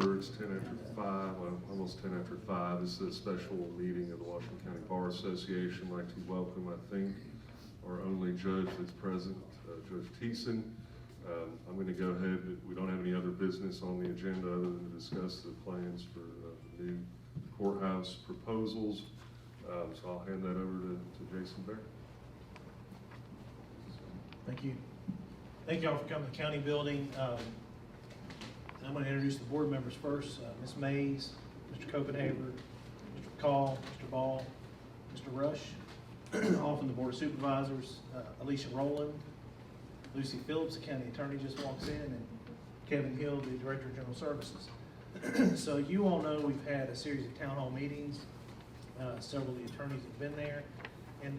order. It's 10 after 5, well, almost 10 after 5. This is a special meeting of the Washington County Bar Association. I'd like to welcome, I think, our only judge that's present, Judge Thiessen. I'm going to go ahead. We don't have any other business on the agenda other than to discuss the plans for new courthouse proposals. So I'll hand that over to Jason Bear. Thank you. Thank you all for coming to the county building. I'm going to introduce the board members first. Ms. Mays, Mr. Copenhaver, Mr. Call, Mr. Ball, Mr. Rush, all from the Board of Supervisors, Alicia Rowland, Lucy Phillips, the county attorney, just walks in, and Kevin Hill, the Director of General Services. So you all know we've had a series of town hall meetings. Several of the attorneys have been there. And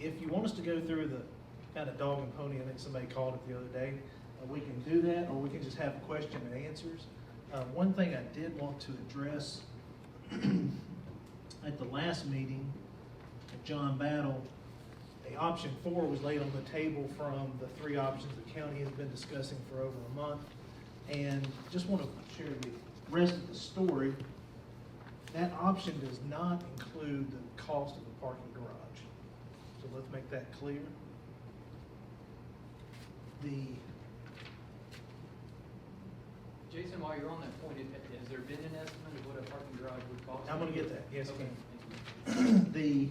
if you want us to go through the kind of dog and pony, I think somebody called it the other day, we can do that, or we can just have question and answers. One thing I did want to address at the last meeting at John Battle, the option 4 was laid on the table from the 3 options the county has been discussing for over a month. And just want to share the rest of the story. That option does not include the cost of the parking garage. So let's make that clear. Jason, while you're on that point, has there been an estimate of what a parking garage would cost? I'm going to get that. Yes, okay. Ken. The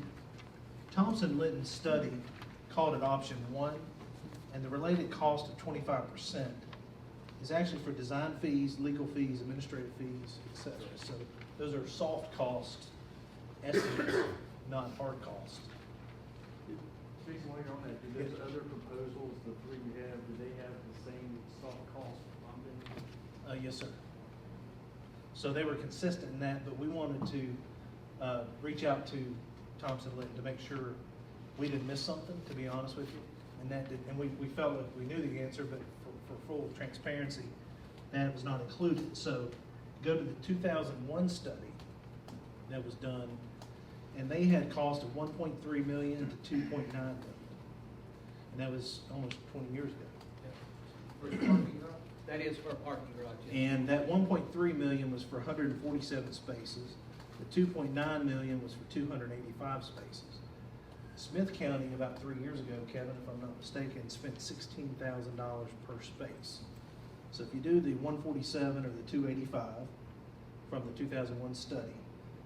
Thompson Litton study called it option 1, and the related cost of 25% is actually for design fees, legal fees, administrative fees, etc. So those are soft cost estimates, not hard cost. Jason, while you're on that, do those other proposals, the 3 we have, do they have the same soft cost funding? Yes, sir. So they were consistent in that, but we wanted to reach out to Thompson Litton to make sure we didn't miss something, to be honest with you. And that did, and we felt like we knew the answer, but for full transparency, that was not included. So go to the 2001 study that was done, and they had cost of 1.3 million to 2.9 million. And that was almost 20 years ago. For the parking garage? That is for a parking garage. Yes. And that 1.3 million was for 147 spaces. The 2.9 million was for 285 spaces. Smith County, about 3 years ago, Kevin, if I'm not mistaken, spent $16,000 per space. So if you do the 147 or the 285 from the 2001 study,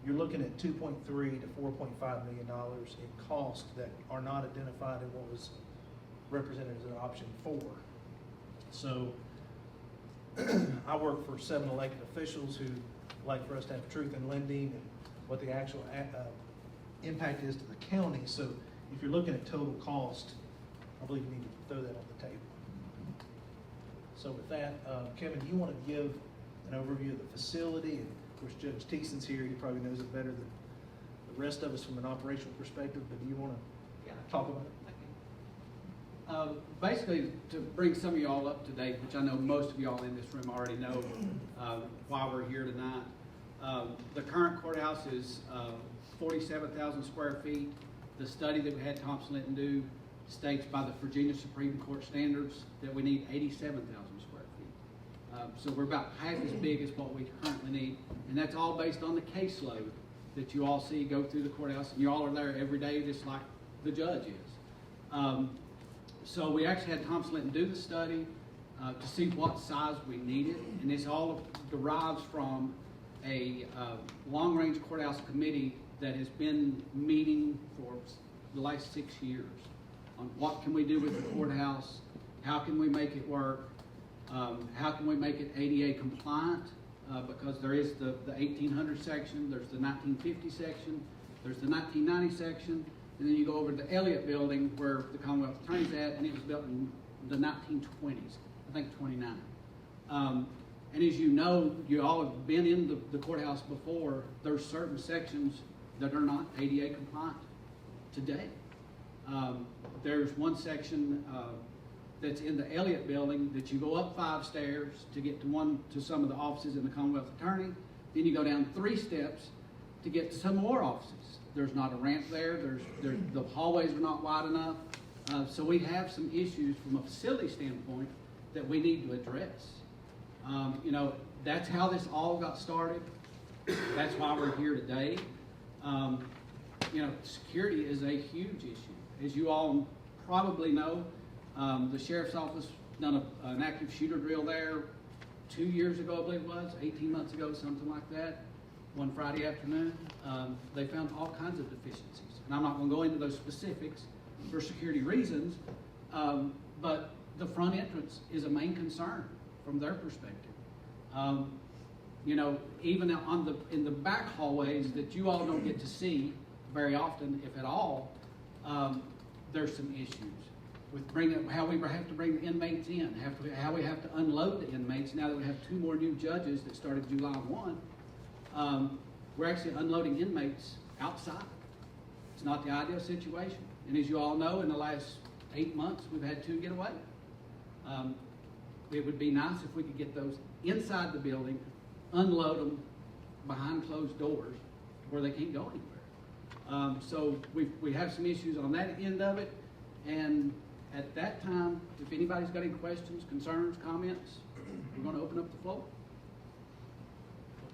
you're looking at $2.3 to $4.5 million in costs that are not identified in what was represented as an option 4. So I work for 7 elected officials who like for us to have truth in lending and what the actual impact is to the county. So if you're looking at total cost, I believe you need to throw that on the table. So with that, Kevin, do you want to give an overview of the facility? And of course, Judge Thiessen's here. He probably knows it better than the rest of us from an operational perspective, but do you want to talk about it? Basically, to bring some of y'all up to date, which I know most of y'all in this room already know why we're here tonight. The current courthouse is 47,000 square feet. The study that we had Thompson Litton do states by the Virginia Supreme Court standards that we need 87,000 square feet. So we're about half as big as what we currently need, and that's all based on the caseload that you all see go through the courthouse, and you all are there every day just like the judge is. So we actually had Thompson Litton do the study to see what size we needed, and this all derives from a long-range courthouse committee that has been meeting for the last 6 years on what can we do with the courthouse, how can we make it work, how can we make it ADA compliant, because there is the 1800 section, there's the 1950 section, there's the 1990 section, and then you go over to the Elliott building where the Commonwealth Attorney's at, and it was built in the 1920s, I think 29. And as you know, you all have been in the courthouse before, there's certain sections that are not ADA compliant today. There's one section that's in the Elliott building that you go up 5 stairs to get to some of the offices in the Commonwealth Attorney. Then you go down 3 steps to get to some more offices. There's not a ramp there. The hallways are not wide enough. So we have some issues from a facility standpoint that we need to address. You know, that's how this all got started. That's why we're here today. You know, security is a huge issue. As you all probably know, the sheriff's office done an active shooter drill there 2 years ago, I believe it was, 18 months ago, something like that, one Friday afternoon. They found all kinds of deficiencies. And I'm not going to go into those specifics for security reasons, but the front entrance is a main concern from their perspective. You know, even in the back hallways that you all don't get to see very often, if at all, there's some issues with how we have to bring the inmates in, how we have to unload the inmates now that we have 2 more new judges that started July 1. We're actually unloading inmates outside. It's not the ideal situation. And as you all know, in the last 8 months, we've had 2 get away. It would be nice if we could get those inside the building, unload them behind closed doors where they can't go anywhere. So we have some issues on that end of it. And at that time, if anybody's got any questions, concerns, comments, we're going to open up the floor.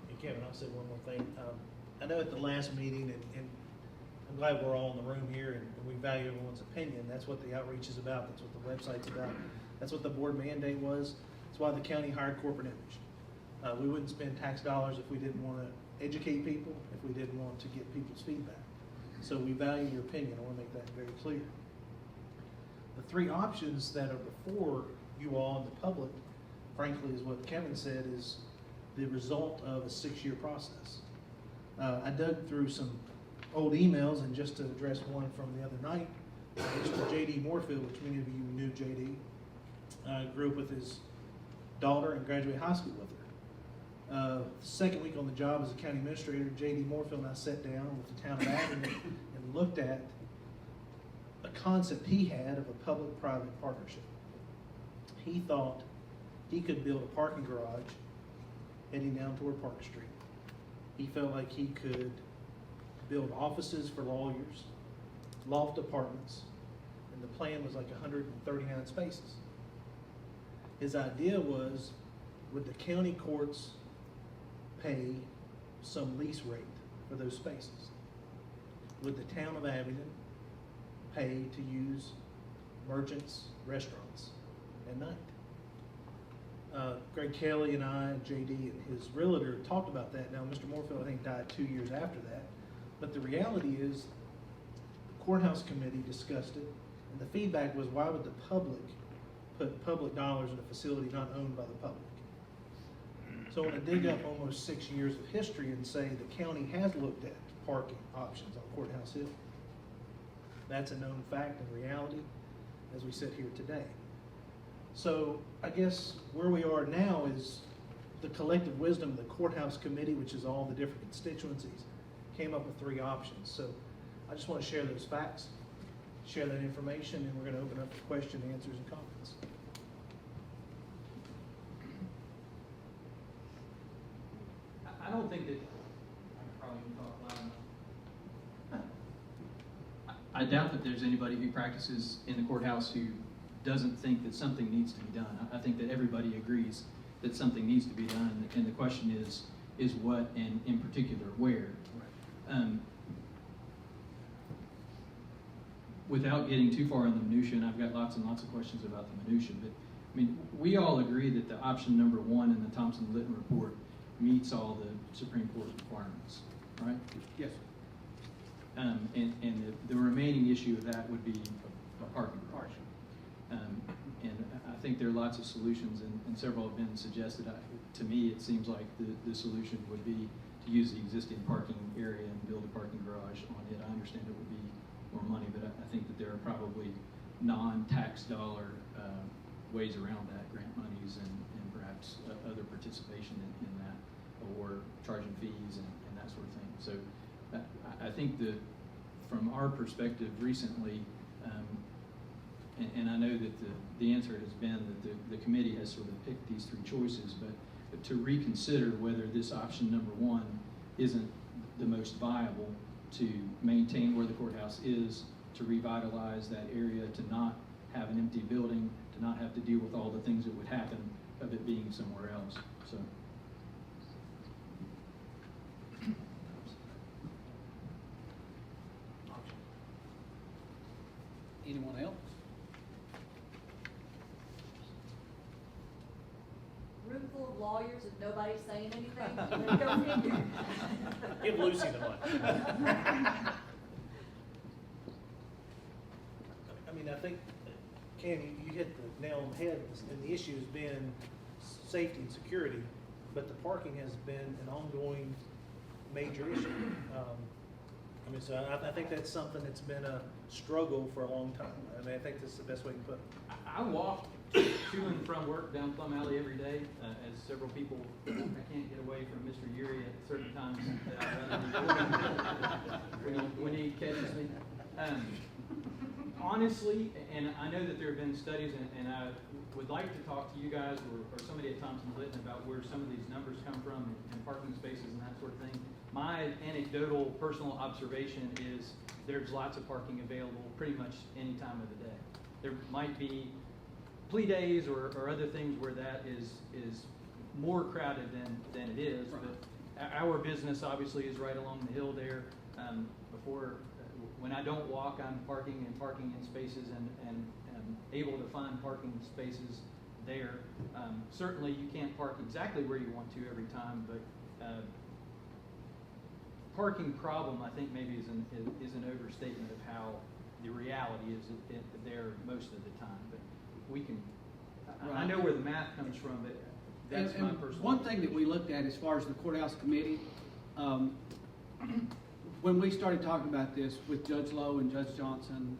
And Kevin, I'll say one more thing. I know at the last meeting, and I'm glad we're all in the room here and we value everyone's opinion. That's what the outreach is about. That's what the website's about. That's what the board mandate was. That's why the county hired corporate image. We wouldn't spend tax dollars if we didn't want to educate people, if we didn't want to get people's feedback. So we value your opinion. I want to make that very clear. The 3 options that are before you all in the public, frankly, is what Kevin said, is the result of a 6-year process. I dug through some old emails, and just to address one from the other night, Mr. J.D. Moorfield, which many of you knew J.D., grew up with his daughter and graduated high school with her. Second week on the job as a county administrator, J.D. Moorfield and I sat down with the town of Abilene and looked at a concept he had of a public-private partnership. He thought he could build a parking garage heading down toward Park Street. He felt like he could build offices for lawyers, loft apartments, and the plan was like 139 spaces. His idea was, would the county courts pay some lease rate for those spaces? Would the town of Abilene pay to use merchants' restaurants at night? Greg Kelly and I, JD and his realtor talked about that. Now, Mr. Moorfield, I think, died 2 years after that. But the reality is, the courthouse committee discussed it, and the feedback was, why would the public put public dollars in a facility not owned by the public? So I want to dig up almost 6 years of history and say the county has looked at parking options on Courthouse Hill. That's a known fact and reality as we sit here today. So I guess where we are now is the collective wisdom of the courthouse committee, which is all the different constituencies, came up with 3 options. So I just want to share those facts, share that information, and we're going to open up for question, answers, and comments. I don't think that, I probably can talk loud enough. I doubt that there's anybody who practices in the courthouse who doesn't think that something needs to be done. I think that everybody agrees that something needs to be done, and the question is what, and in particular, where. Without getting too far in the minutia, and I've got lots and lots of questions about the minutia, but I mean, we all agree that the option number 1 in the Thompson-Litton report meets all the Supreme Court requirements, right? Yes. And the remaining issue of that would be a parking garage. And I think there are lots of solutions, and several have been suggested. To me, it seems like the solution would be to use the existing parking area and build a parking garage on it. I understand it would be more money, but I think that there are probably non-tax dollar ways around that, grant monies and perhaps other participation in that, or charging fees and that sort of thing. So I think that from our perspective recently, and I know that the answer has been that the committee has sort of picked these 3 choices, but to reconsider whether this option number 1 isn't the most viable to maintain where the courthouse is, to revitalize that area, to not have an empty building, to not have to deal with all the things that would happen of it being somewhere else, so. Anyone else? Room full of lawyers and nobody saying anything? Go figure. Give Lucy the money. I mean, I think, Cam, you hit the nail on the head, and the issue has been safety and security, but the parking has been an ongoing major issue. I mean, so I think that's something that's been a struggle for a long time. I mean, I think that's the best way to put it. I walk to and from work down Plum Alley every day, as several people, I can't get away from Mr. Uri at certain times that I run into when he catches me. Honestly, and I know that there have been studies, and I would like to talk to you guys or somebody at Thompson-Litton about where some of these numbers come from and parking spaces and that sort of thing. My anecdotal personal observation is there's lots of parking available pretty much any time of the day. There might be plea days or other things where that is more crowded than it is, but our business obviously is right along the hill there. When I don't walk, I'm parking in spaces and able to find parking spaces there. Certainly you can't park exactly where you want to every time, but parking problem, I think maybe is an overstatement of how the reality is there most of the time. But we can, I know where the math comes from, but that's my personal. One thing that we looked at as far as the courthouse committee, when we started talking about this with Judge Lowe and Judge Johnson,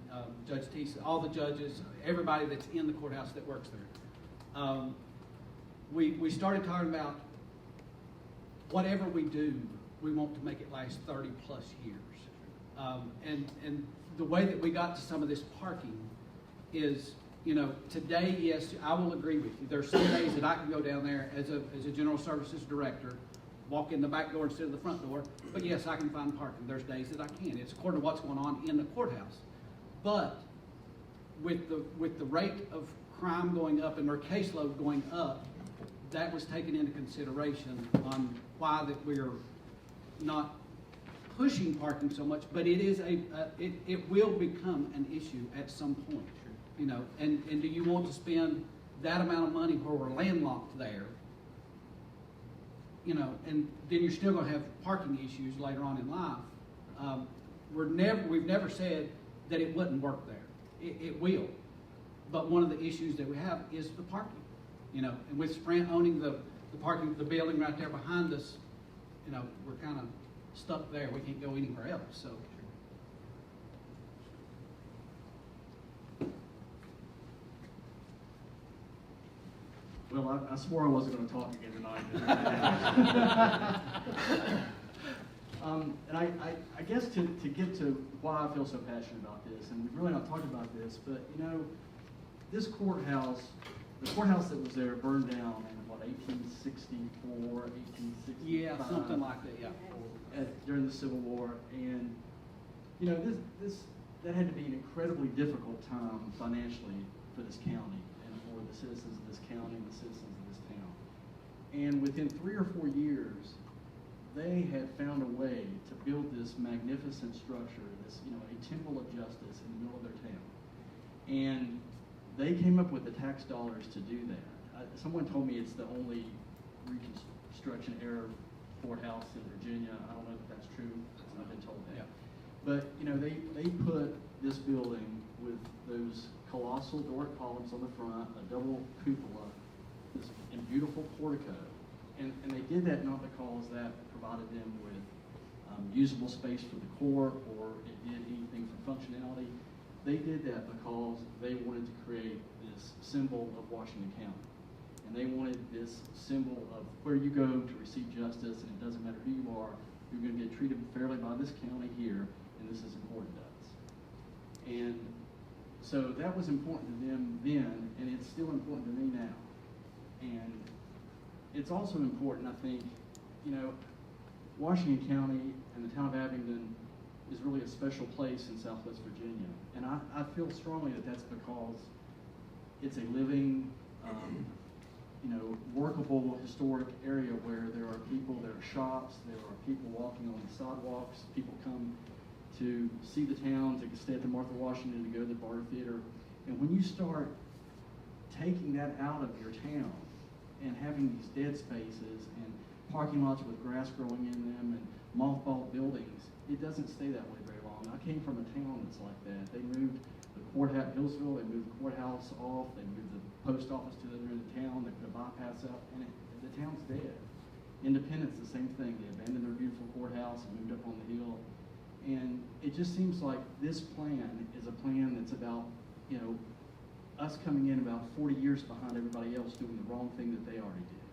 Judge Teese, all the judges, everybody that's in the courthouse that works there, we started talking about whatever we do, we want to make it last 30 plus years. And the way that we got to some of this parking is, you know, today, yes, I will agree with you. There's some days that I can go down there as a general services director, walk in the back door instead of the front door, but yes, I can find parking. There's days that I can't. It's according to what's going on in the courthouse. But with the rate of crime going up and their caseload going up, that was taken into consideration on why that we're not pushing parking so much, but it is it will become an issue at some point, you know. And do you want to spend that amount of money where we're landlocked there, you know, and then you're still going to have parking issues later on in life? We've never said that it wouldn't work there. It will, but one of the issues that we have is the parking, you know. And with Sprint owning the parking, the building right there behind us, you know, we're kind of stuck there. We can't go anywhere else. So. Well, I swore I wasn't going to talk again tonight. And I guess to get to why I feel so passionate about this, and we've really not talked about this, but you know, this courthouse, the courthouse that was there burned down in what, 1864, 1865? Yeah, something like that. Yeah. During the Civil War, and you know, that had to be an incredibly difficult time financially for this county and for the citizens of this county and the citizens of this town. And within 3 or 4 years, they had found a way to build this magnificent structure, this, you know, a temple of justice in the middle of their town. And they came up with the tax dollars to do that. Someone told me it's the only Reconstruction era courthouse in Virginia. I don't know if that's true. I've been told that. Yeah. But you know, they put this building with those colossal Doric columns on the front, a double cupola, this and beautiful portico, and they did that not because that provided them with usable space for the court or it did anything for functionality. They did that because they wanted to create this symbol of Washington County. And they wanted this symbol of where you go to receive justice, and it doesn't matter who you are, you're going to get treated fairly by this county here, and this is important to us. And so that was important to them then, and it's still important to me now. And it's also important, I think, you know, Washington County and the town of Abingdon is really a special place in Southwest Virginia. And I feel strongly that that's because it's a living, you know, work remarkable historic area where there are people, there are shops, there are people walking on the sidewalks, people come to see the town, to stay at the Martha Washington, to go to the Barter Theater. And when you start taking that out of your town and having these dead spaces and parking lots with grass growing in them and mothballed buildings, it doesn't stay that way very long. I came from a town that's like that. They moved the courthouse, Hillsville, they moved the courthouse off, they moved the post office to the other end of town, they put a bypass up, and the town's dead. Independence, the same thing. They abandoned their beautiful courthouse and moved up on the hill. And it just seems like this plan is a plan that's about, you know, us coming in about 40 years behind everybody else doing the wrong thing that they already did.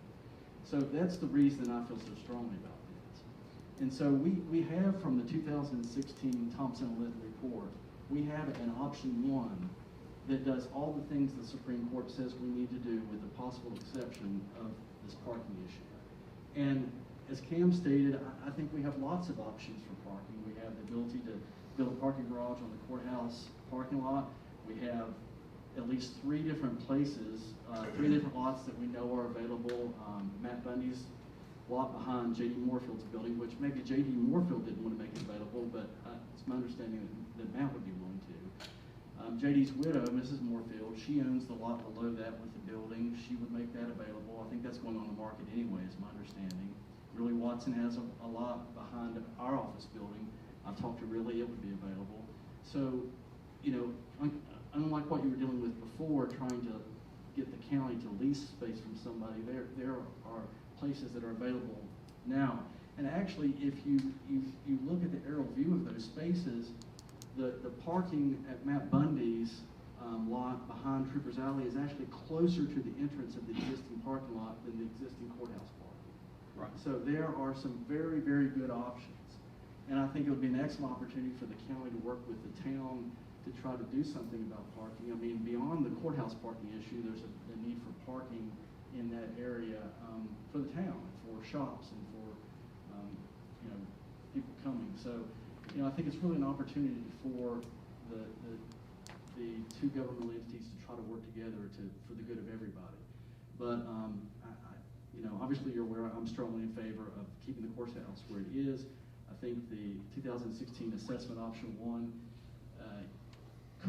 So that's the reason I feel so strongly about this. And so we have from the 2016 Thompson-led report, we have an option 1 that does all the things the Supreme Court says we need to do with the possible exception of this parking issue. And as Cam stated, I think we have lots of options for parking. We have the ability to build a parking garage on the courthouse parking lot. We have at least 3 different places, 3 different lots that we know are available. Matt Bundy's lot behind J.D. Moorfield's building, which maybe J.D. Moorfield didn't want to make it available, but it's my understanding that Matt would be willing to. J.D.'s widow, Mrs. Moorfield, she owns the lot below that with the building. She would make that available. I think that's going on the market anyway, is my understanding. Riley Watson has a lot behind our office building. I've talked to Riley, it would be available. So, you know, unlike what you were dealing with before, trying to get the county to lease space from somebody, there are places that are available now. And actually, if you look at the aerial view of those spaces, the parking at Matt Bundy's lot behind Troopers Alley is actually closer to the entrance of the existing parking lot than the existing courthouse parking. Right. So there are some very, very good options. And I think it would be an excellent opportunity for the county to work with the town to try to do something about parking. I mean, beyond the courthouse parking issue, there's a need for parking in that area for the town, for shops, and for you know, people coming. So, you know, I think it's really an opportunity for the 2 governmental entities to try to work together for the good of everybody. But you know, obviously you're aware I'm strongly in favor of keeping the courthouse where it is. I think the 2016 assessment option 1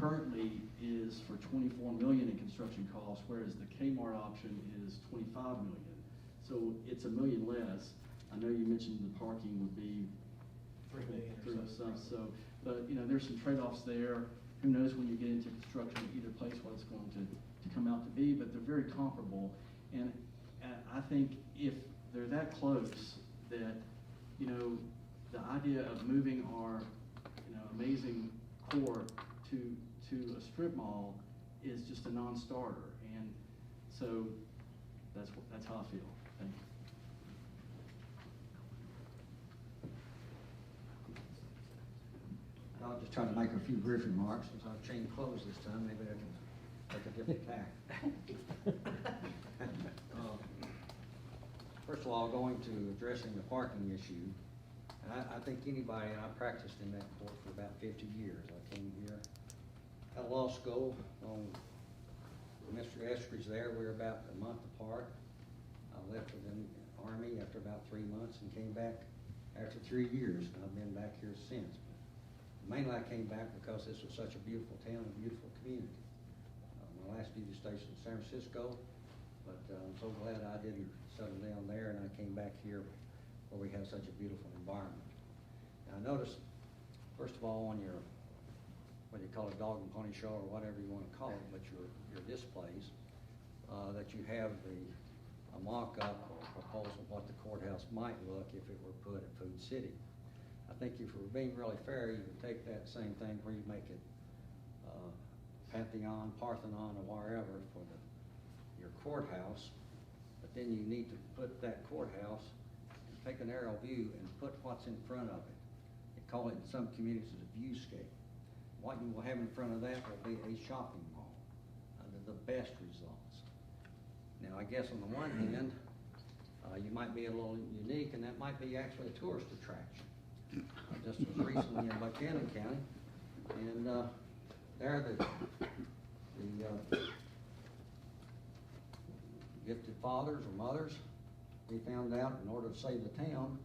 currently is for $24 million in construction costs, whereas the Kmart option is $25 million. So it's $1 million less. I know you mentioned the parking would be 3 million or something. So, but you know, there's some trade-offs there. Who knows when you get into construction at either place what it's going to come out to be, but they're very comparable. And I think if they're that close, that, you know, the idea of moving our, you know, amazing court to a strip mall is just a non-starter. And so that's how I feel. Thank you. I'll just try to make a few brief remarks since I've changed clothes this time. Maybe I can take a different tack. First of all, going to addressing the parking issue, I think anybody, and I practiced in that court for about 50 years. I came here at law school on Mr. Eskridge there. We were about a month apart. I left with the Army after about 3 months and came back after 3 years, and I've been back here since. Mainly I came back because this was such a beautiful town and beautiful community. My last duty station in San Francisco, but I'm so glad I didn't settle down there and I came back here where we have such a beautiful environment. Now I noticed, first of all, on your, what do you call it, dog and pony show or whatever you want to call it, but your displays, that you have a mock-up or proposal of what the courthouse might look if it were put at Food City. I think if we're being really fair, you could take that same thing where you make it Pantheon, Parthenon, or wherever for your courthouse, but then you need to put that courthouse and take an aerial view and put what's in front of it. They call it in some communities a viewscape. What you will have in front of that will be a shopping mall under the best results. Now, I guess on the one hand, you might be a little unique, and that might be actually a tourist attraction. I just was recently in Buchanan County, and there gifted fathers or mothers, they found out in order to save the town,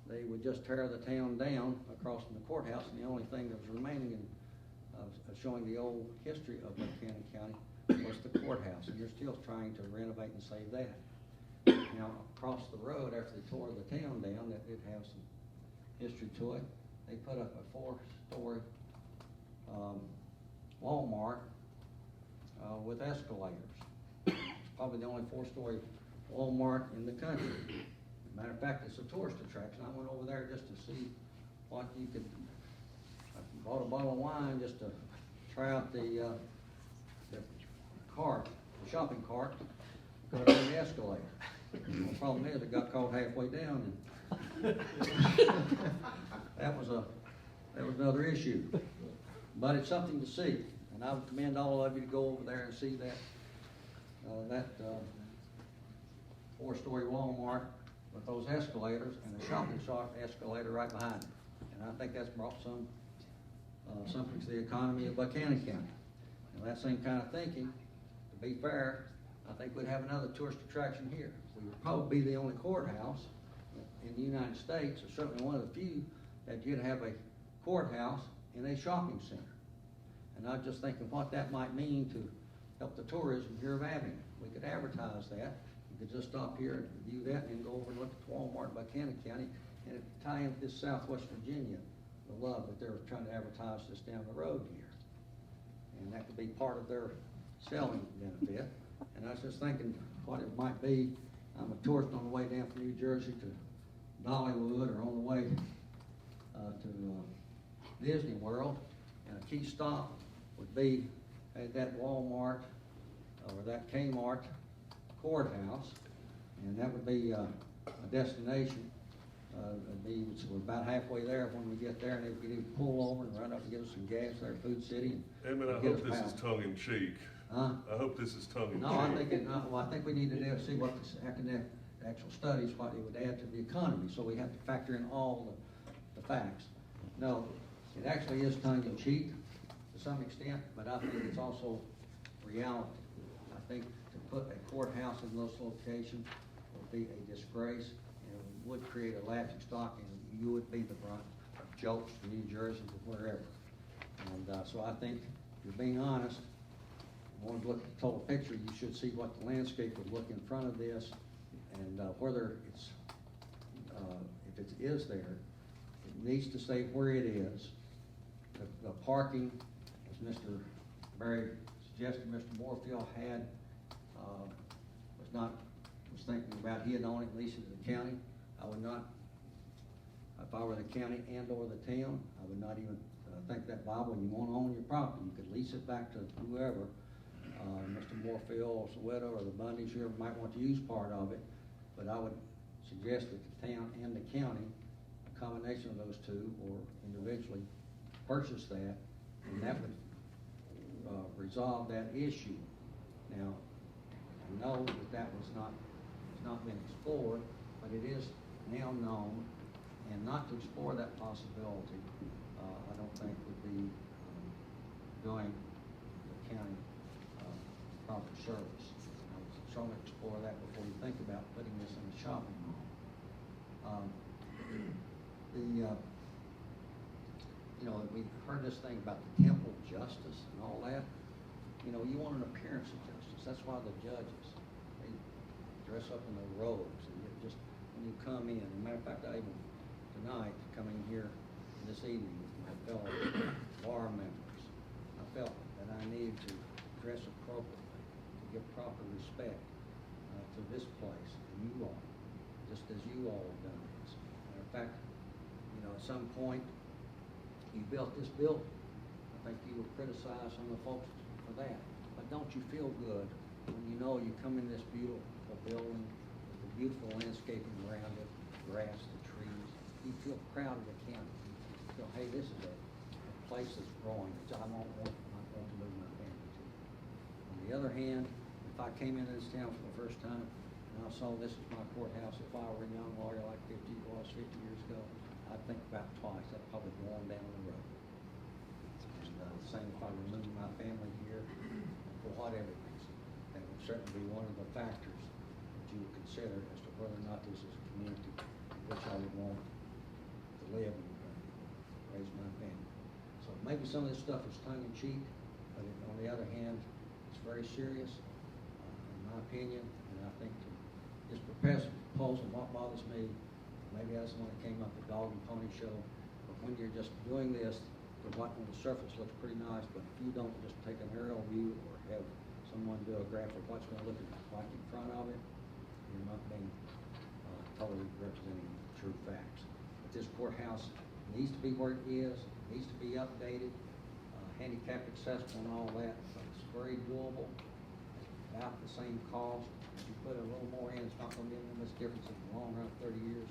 they would just tear the town down across from the courthouse, and the only thing that was remaining in, of showing the old history of Buchanan County was the courthouse, and they're still trying to renovate and save that. Now, across the road, after they tore the town down, that did have some history to it, they put up a 4-story Walmart with escalators. It's probably the only 4-story Walmart in the country. Matter of fact, it's a tourist attraction. I went over there just to see what you could, I bought a bottle of wine just to try out the cart, the shopping cart, go down the escalator. The problem is, it got caught halfway down, and that was another issue. But it's something to see, and I would commend all of you to go over there and see that 4-story Walmart with those escalators and a shopping cart escalator right behind it. And I think that's brought something to the economy of Buchanan County. Now, that same kind of thinking, to be fair, I think we'd have another tourist attraction here. We would probably be the only courthouse in the United States, or certainly one of the few, that you'd have a courthouse in a shopping center. And I'm just thinking what that might mean to help the tourism here of Abilene. We could advertise that. You could just stop here and view that and then go over and look at the Walmart in Buchanan County, and it tie in with this Southwest Virginia, the love that they're trying to advertise just down the road here. And that could be part of their selling benefit. And I was just thinking what it might be. I'm a tourist on the way down from New Jersey to Dollywood, or on the way to Disney World, and a key stop would be at that Walmart or that Kmart courthouse, and that would be a destination. So we're about halfway there when we get there, and they could either pull over and run up and give us some gas there at Food City. Edmund, I hope this is tongue in cheek. Huh? I hope this is tongue in cheek. No, I think I think we need to see what the actual studies, what it would add to the economy. So we have to factor in all the facts. No, it actually is tongue in cheek to some extent, but I think it's also reality. I think to put a courthouse in those locations would be a disgrace, and it would create a laughing stock, and you would be the brunt of jokes from New Jersey to wherever. And so I think, if you're being honest, want to look at the total picture, you should see what the landscape would look in front of this, and whether it's, if it is there, it needs to stay where it is. The parking, as Mr. Barry suggested, Mr. Moorfield had, was thinking about, he had owned it and leased it to the county. I would not, if I were the county and or the town, I would not even think that viable. When you want to own your property, you could lease it back to whoever. Mr. Moorfield or Soweto or the Bundys here might want to use part of it, but I would suggest that the town and the county, a combination of those two, or individually, purchase that, and that would resolve that issue. Now, I know that has not been explored, but it is now known, and not to explore that possibility, I don't think would be doing the county proper service. I was trying to explore that before you think about putting this in a shopping mall. You know, we heard this thing about the temple of justice and all that. You know, you want an appearance of justice. That's why the judges, they dress up in their robes, and just when you come in. As a matter of fact, I even tonight coming here this evening with my fellow bar members, I felt that I needed to dress appropriately, give proper respect to this place and you all, just as you all have done this. Matter of fact, you know, at some point you built this building. I think you would criticize some of the folks for that, but don't you feel good when you know you come in this beautiful building with the beautiful landscaping around it, the grass, the trees? You feel proud of the county. You feel, hey, this is a place that's growing, which I want to move my family to. On the other hand, if I came into this town for the first time and I saw this as my courthouse, if I were a young lawyer like 50 years ago, I'd think about twice. I'd probably go on down the road. And same if I removed my family here for whatever reason. That would certainly be one of the factors consider as to whether or not this is a community in which I would want to live and raise my family. So maybe some of this stuff is tongue in cheek, but on the other hand, it's very serious, in my opinion, and I think to this proposal, what bothers me, maybe that's the one that came up at Dog and Pony Show, but when you're just doing this, what on the surface looks pretty nice, but if you don't just take an aerial view or have someone do a graphic, what's going to look like in front of it, you're not being totally representing true facts. But this courthouse needs to be where it is, needs to be updated, handicap accessible and all that, but it's very doable, about the same cost. If you put a little more in, it's not going to be any much difference in the long run, 30 years.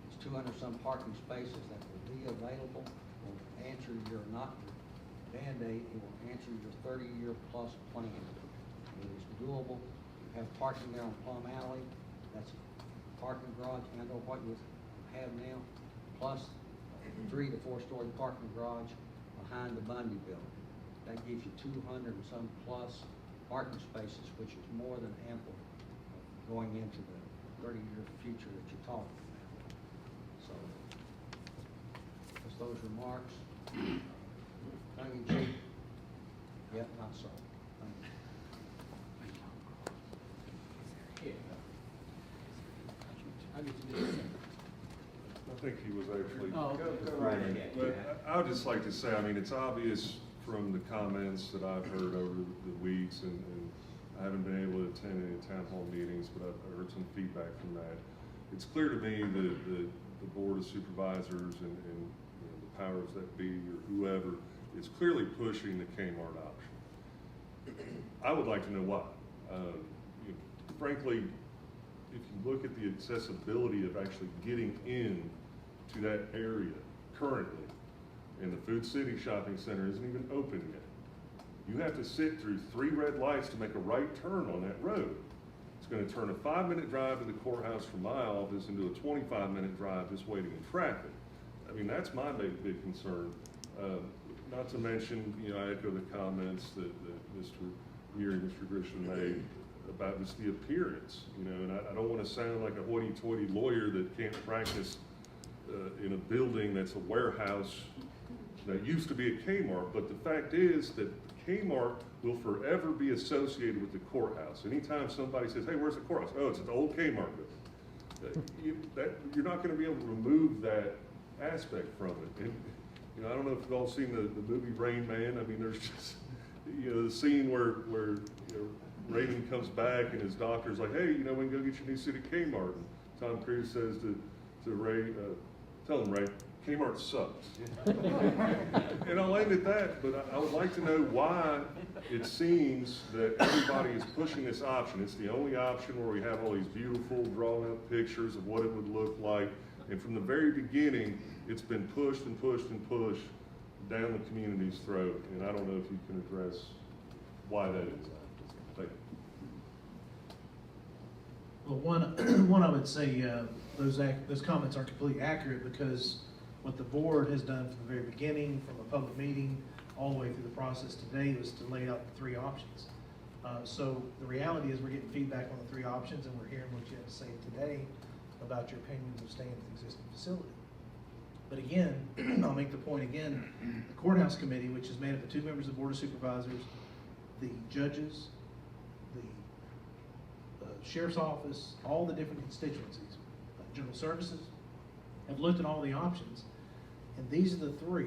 It's 200 some parking spaces that will be available, will answer your, not your Band-Aid, it will answer your 30-year plus plan. It is doable. You have parking there on Plum Alley, that's a parking garage, and I know what you have now, plus a 3 to 4 story parking garage behind the Bundy building. That gives you 200 and some plus parking spaces, which is more than ample going into the 30-year future that you're talking about. So, just those remarks. Tongue in cheek, yet not so. I'll get you this. I think he was actually. Oh, Go right ahead. But I would just like to say, I mean, it's obvious from the comments that I've heard over the weeks, and I haven't been able to attend any town hall meetings, but I've heard some feedback from that. It's clear to me that the Board of Supervisors and you know, the powers that be or whoever is clearly pushing the Kmart option. I would like to know why. You know, frankly, if you look at the accessibility of actually getting in to that area currently, and the Food City Shopping Center isn't even open yet. You have to sit through 3 red lights to make a right turn on that road. It's going to turn a 5-minute drive to the courthouse from my office into a 25-minute drive just waiting in traffic. I mean, that's my big concern. Not to mention, you know, I echo the comments that Mr. Muir and Mr. Grisham made about just the appearance, you know, and I don't want to sound like a hoity-toity lawyer that can't practice in a building that's a warehouse that used to be a Kmart, but the fact is that Kmart will forever be associated with the courthouse. Anytime somebody says, hey, where's the courthouse? Oh, it's at the old Kmart building. You're not going to be able to remove that aspect from it. And, you know, I don't know if you've all seen the movie Rain Man. I mean, there's just, you know, the scene where you know, Raymond comes back and his doctor's like, hey, you know, we can go get your new suit at Kmart. And Tom Cruise says to Ray, tell him, Ray, Kmart sucks. And I'll end at that, but I would like to know why it seems that everybody is pushing this option. It's the only option where we have all these beautiful drawn up pictures of what it would look like. And from the very beginning, it's been pushed and pushed and pushed down the community's throat. And I don't know if you can address why that is. Thank you. Well, one I would say, those comments aren't completely accurate, because what the board has done from the very beginning, from a public meeting, all the way through the process today, was to lay out the 3 options. So the reality is we're getting feedback on the 3 options, and we're hearing what you have to say today about your opinions of staying at the existing facility. But again, I'll make the point again, the courthouse committee, which is made up of 2 members of the Board of Supervisors, the judges, the sheriff's office, all the different constituencies, general services, have looked at all the options, and these are the 3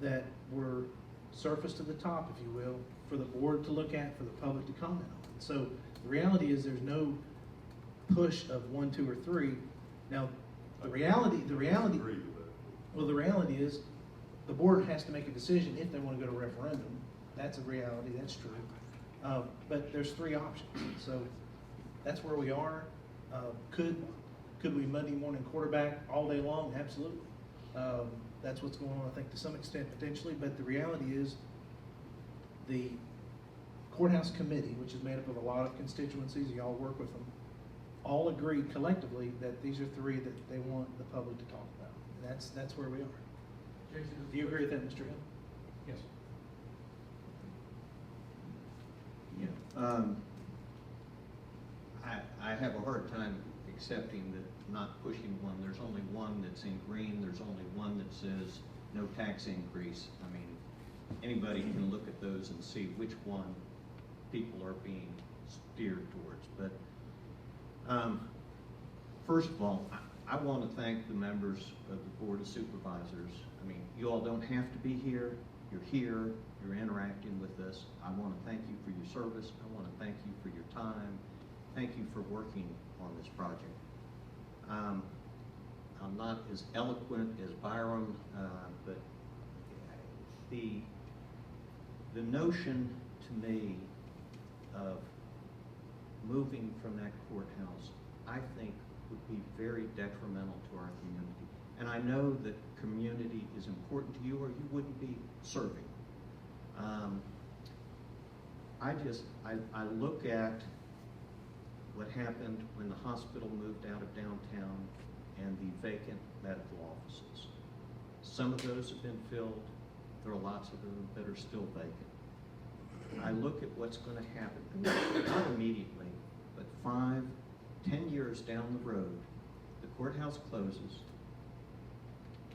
that were surfaced to the top, if you will, for the board to look at, for the public to comment on. So the reality is there's no push of 1, 2, or 3. Now, the reality well, the reality is the board has to make a decision if they want to go to referendum. That's a reality, that's true. But there's 3 options, so that's where we are. Could we Monday morning quarterback all day long? Absolutely. That's what's going on, I think, to some extent, potentially. But the reality is the courthouse committee, which is made up of a lot of constituencies, y'all work with them, all agreed collectively that these are 3 that they want the public to talk about. And that's where we are. Jason, Do you agree with that, Mr. Hill? Yes. Yeah. I have a hard time accepting that, not pushing one. There's only one that's in green, there's only one that says no tax increase. I mean, anybody can look at those and see which one people are being steered towards. But first of all, I want to thank the members of the Board of Supervisors. I mean, you all don't have to be here. You're here, you're interacting with us. I want to thank you for your service. I want to thank you for your time. Thank you for working on this project. I'm not as eloquent as Byram, but the notion to me of moving from that courthouse, I think, would be very detrimental to our community. And I know that community is important to you, or you wouldn't be serving. I look at what happened when the hospital moved out of downtown and the vacant medical offices. Some of those have been filled. There are lots of them that are still vacant. I look at what's going to happen, not immediately, but 5, 10 years down the road. The courthouse closes.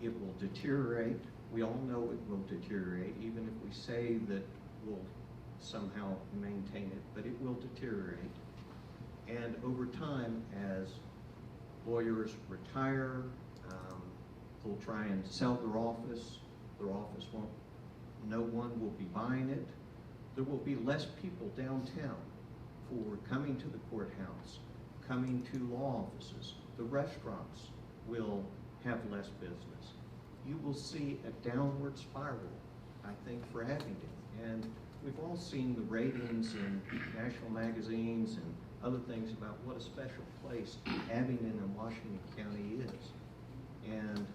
It will deteriorate. We all know it will deteriorate, even if we say that we'll somehow maintain it, but it will deteriorate. And over time, as lawyers retire, they'll try and sell their office won't, no one will be buying it. There will be less people downtown for coming to the courthouse, coming to law offices. The restaurants will have less business. You will see a downward spiral, I think, for Abingdon. And we've all seen the ratings in national magazines and other things about what a special place Abingdon and Washington County is. And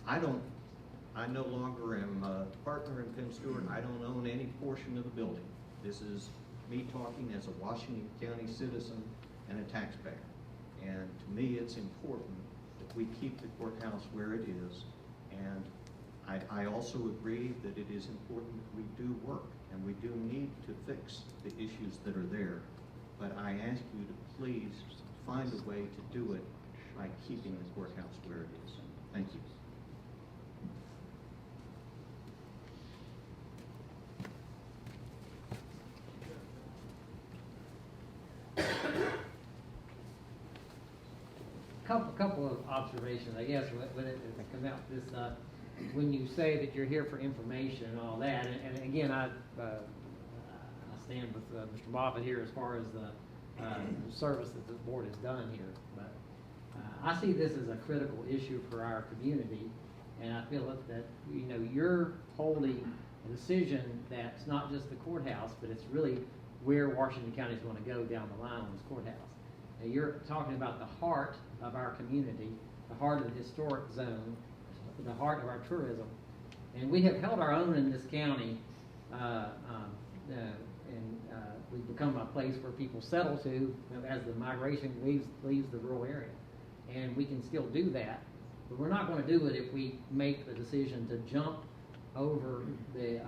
I no longer am a partner in Penn Stewart. I don't own any portion of the building. This is me talking as a Washington County citizen and a taxpayer. And to me, it's important that we keep the courthouse where it is. And I also agree that it is important that we do work, and we do need to fix the issues that are there. But I ask you to please find a way to do it by keeping the courthouse where it is. Thank you. Couple of observations, I guess, when it come out this, when you say that you're here for information and all that, and again, I stand with Mr. Moffitt here as far as the service that the board has done here, but I see this as a critical issue for our community, and I feel that you know, you're holding a decision that's not just the courthouse, but it's really where Washington County is going to go down the line on this courthouse. Now, you're talking about the heart of our community, the heart of the historic zone, the heart of our tourism. And we have held our own in this county, and we've become a place where people settle to, you know, as the migration leaves the rural area. And we can still do that, but we're not going to do it if we make the decision to jump over the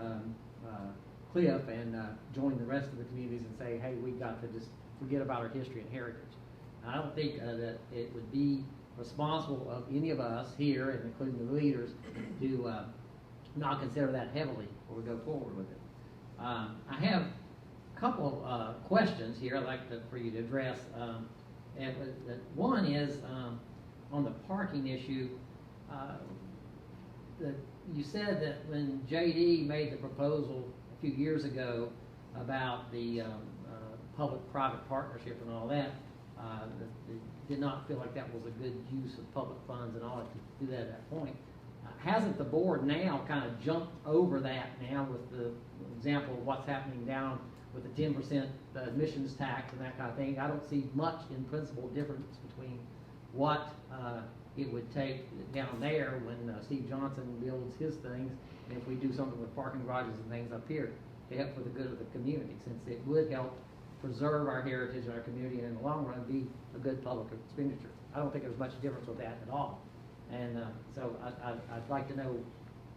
cliff and join the rest of the communities and say, hey, we've got to just forget about our history and heritage. I don't think that it would be responsible of any of us here, and including the leaders, to not consider that heavily before we go forward with it. I have a couple of questions here I'd like for you to address. And one is on the parking issue. You said that when JD made the proposal a few years ago about the public-private partnership and all that, they did not feel like that was a good use of public funds and all that to do that at that point. Hasn't the board now kind of jumped over that now with the example of what's happening down with the 10% admissions tax and that kind of thing? I don't see much in principle difference between what it would take down there when Steve Johnson builds his things, and if we do something with parking garages and things up here to help for the good of the community, since it would help preserve our heritage and our community, and in the long run be a good public expenditure. I don't think there's much difference with that at all. And so I'd like to know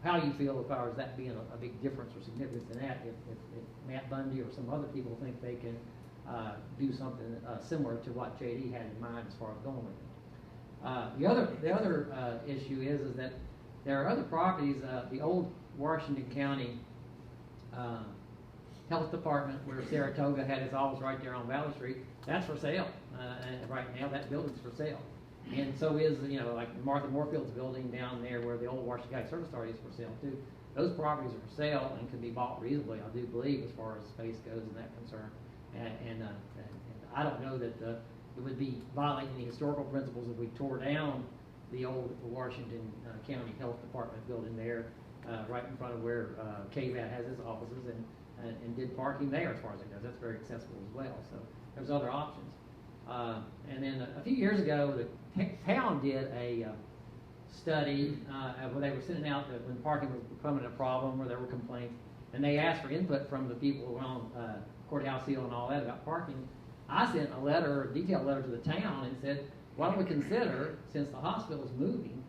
how you feel as far as that being a big difference or significance in that, if Matt Bundy or some other people think they can do something similar to what JD had in mind as far as going with it. The other issue is that there are other properties. The old Washington County Health Department, where Saratoga had its office right there on Valley Street, that's for sale. And right now, that building's for sale. And so is, like Martha Moorfield's building down there where the old Washington County Service Authority is for sale too. Those properties are for sale and can be bought reasonably, I do believe, as far as space goes and that concern. And I don't know that it would be violating the historical principles if we tore down the old Washington County Health Department building there, right in front of where KVAT has its offices, and did parking there as far as it goes. That's very accessible as well. So there's other options. And then a few years ago, the town did a study where they were sending out when parking was becoming a problem, where there were complaints, and they asked for input from the people around Courthouse Hill and all that about parking. I sent a detailed letter to the town and said, why don't we consider, since the hospital is moving,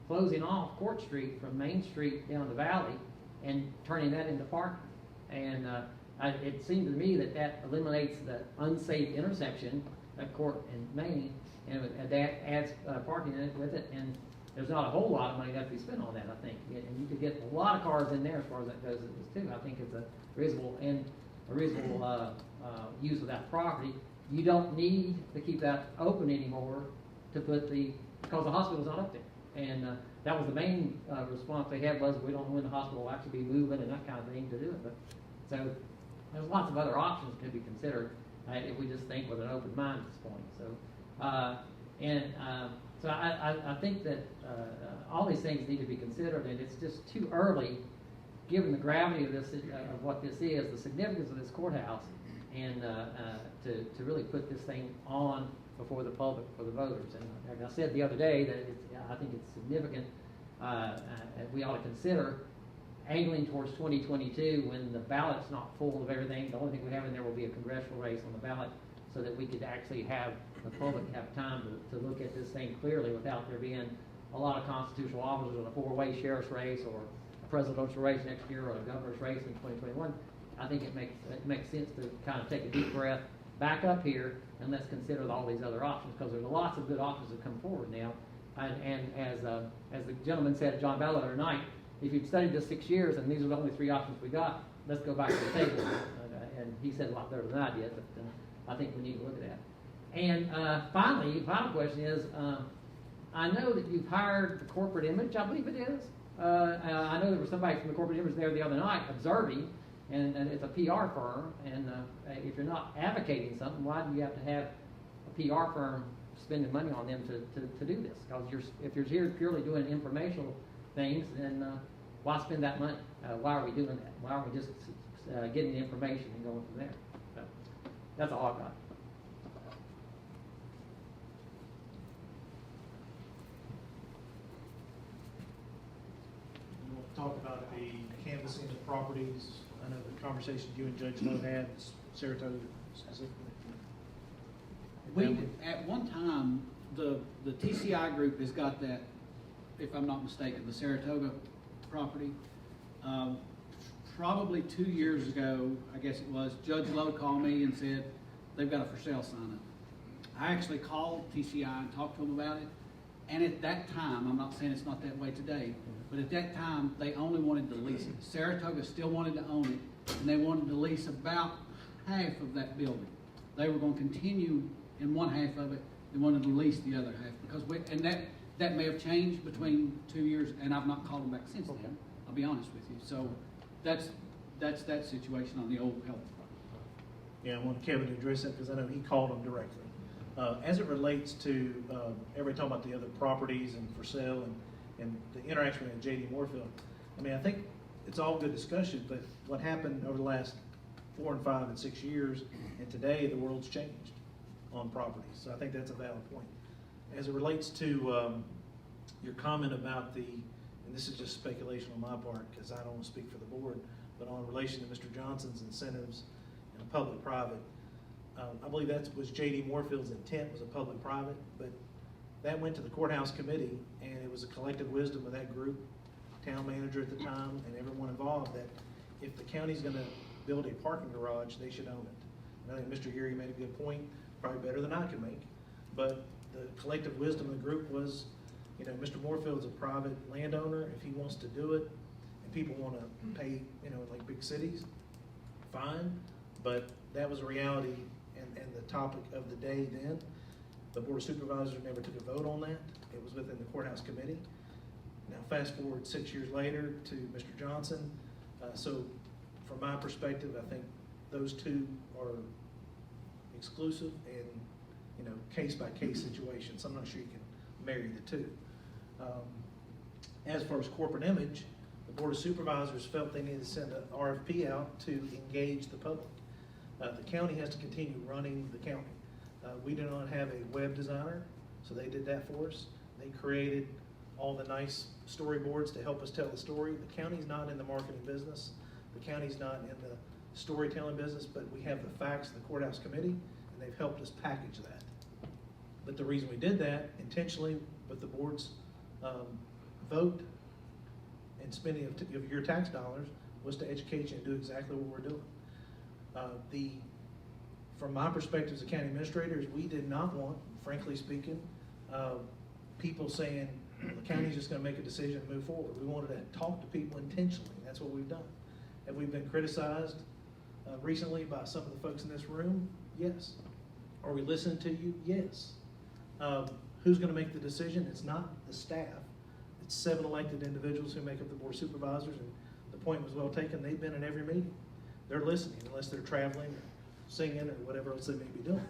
closing off Court Street from Main Street down to Valley and turning that into parking. And it seemed to me that eliminates the unsafe intersection at Court and Main, and that adds parking in it with it, and there's not a whole lot of money that to be spent on that, I think. And you could get a lot of cars in there as far as that goes too. I think it's a reasonable use of that property. You don't need to keep that open anymore because the hospital's not up there. And that was the main response they had, was we don't know when the hospital will actually be moving and that kind of thing to do it. But so there's lots of other options that could be considered if we just think with an open mind at this point. So I think that all these things need to be considered, and it's just too early, given the gravity of this, of what this is, the significance of this courthouse, and to really put this thing on before the public, for the voters. And like I said the other day, that I think it's significant. We ought to consider angling towards 2022 when the ballot's not full of everything. The only thing we have in there will be a congressional race on the ballot, so that we could actually have the public have time to look at this thing clearly without there being a lot of constitutional officers in a four-way sheriff's race or a presidential race next year or a governor's race in 2021. I think it makes sense to kind of take a deep breath, back up here, and let's consider all these other options, because there's lots of good options that come forward now. And as the gentleman said, John Ballard, the other night, if you've studied this 6 years and these are the only three options we got, let's go back to the table. And he said a lot better than I did, but I think we need to look at that. And finally, the final question is, I know that you've hired the corporate image, I believe it is. I know there was somebody from the corporate image there the other night observing, and it's a PR firm. And if you're not advocating something, why do you have to have a PR firm spending money on them to do this? Because if you're here purely doing informational things, then why spend that money? Why are we doing that? Why aren't we just getting the information and going from there? So that's all I've got. You want to talk about the canvassing of properties? I know the conversation you and Judge Lowe had, Saratoga specifically. We, at one time, the TCI group has got that, if I'm not mistaken, the Saratoga property. Probably 2 years ago, I guess it was, Judge Lowe called me and said they've got a for sale sign up. I actually called TCI and talked to them about it. And at that time, I'm not saying it's not that way today, but at that time, they only wanted to lease it. Saratoga still wanted to own it, and they wanted to lease about half of that building. They were going to continue in one half of it, they wanted to lease the other half, because that may have changed between 2 years, and I've not called them back since then, I'll be honest with you. So that's that situation on the old health department. Yeah, I want Kevin to address that, because I know he called them directly. As it relates to everybody talking about the other properties and for sale and the interaction with J.D. Moorfield, I mean, I think it's all good discussion, but what happened over the last 4 and 5 and 6 years, and today the world's changed on properties. So I think that's a valid point. As it relates to your comment about and this is just speculation on my part because I don't want to speak for the board, but on relation to Mr. Johnson's incentives in a public-private, I believe that was J.D. Moorfield's intent, was a public-private, but that went to the courthouse committee, and it was a collective wisdom of that group, town manager at the time, and everyone involved, that if the county's going to build a parking garage, they should own it. And I think Mr. Geary made a good point, probably better than I could make. But the collective wisdom of the group was, you know, Mr. Moorefield is a private landowner. If he wants to do it and people want to pay, you know, like big cities, fine. But that was a reality and the topic of the day then. The Board of Supervisors never took a vote on that. It was within the courthouse committee. Now fast forward 6 years later to Mr. Johnson. So from my perspective, I think those two are exclusive and, you know, case by case situations. I'm not sure you can marry the two. As far as corporate image, the Board of Supervisors felt they needed to send an RFP out to engage the public. The county has to continue running the county. We do not have a web designer, so they did that for us. They created all the nice storyboards to help us tell the story. The county's not in the marketing business. The county's not in the storytelling business, but we have the facts, the courthouse committee, and they've helped us package that. But the reason we did that intentionally with the board's vote and spending of your tax dollars was to educate you and do exactly what we're doing. From my perspective as a county administrator, is we did not want, frankly speaking, people saying the county's just going to make a decision and move forward. We wanted to talk to people intentionally. That's what we've done. Have we been criticized recently by some of the folks in this room? Yes. Are we listening to you? Yes. Who's going to make the decision? It's not the staff. It's 7 elected individuals who make up the Board of Supervisors, and the point was well taken. They've been in every meeting. They're listening, unless they're traveling or singing or whatever else they may be doing.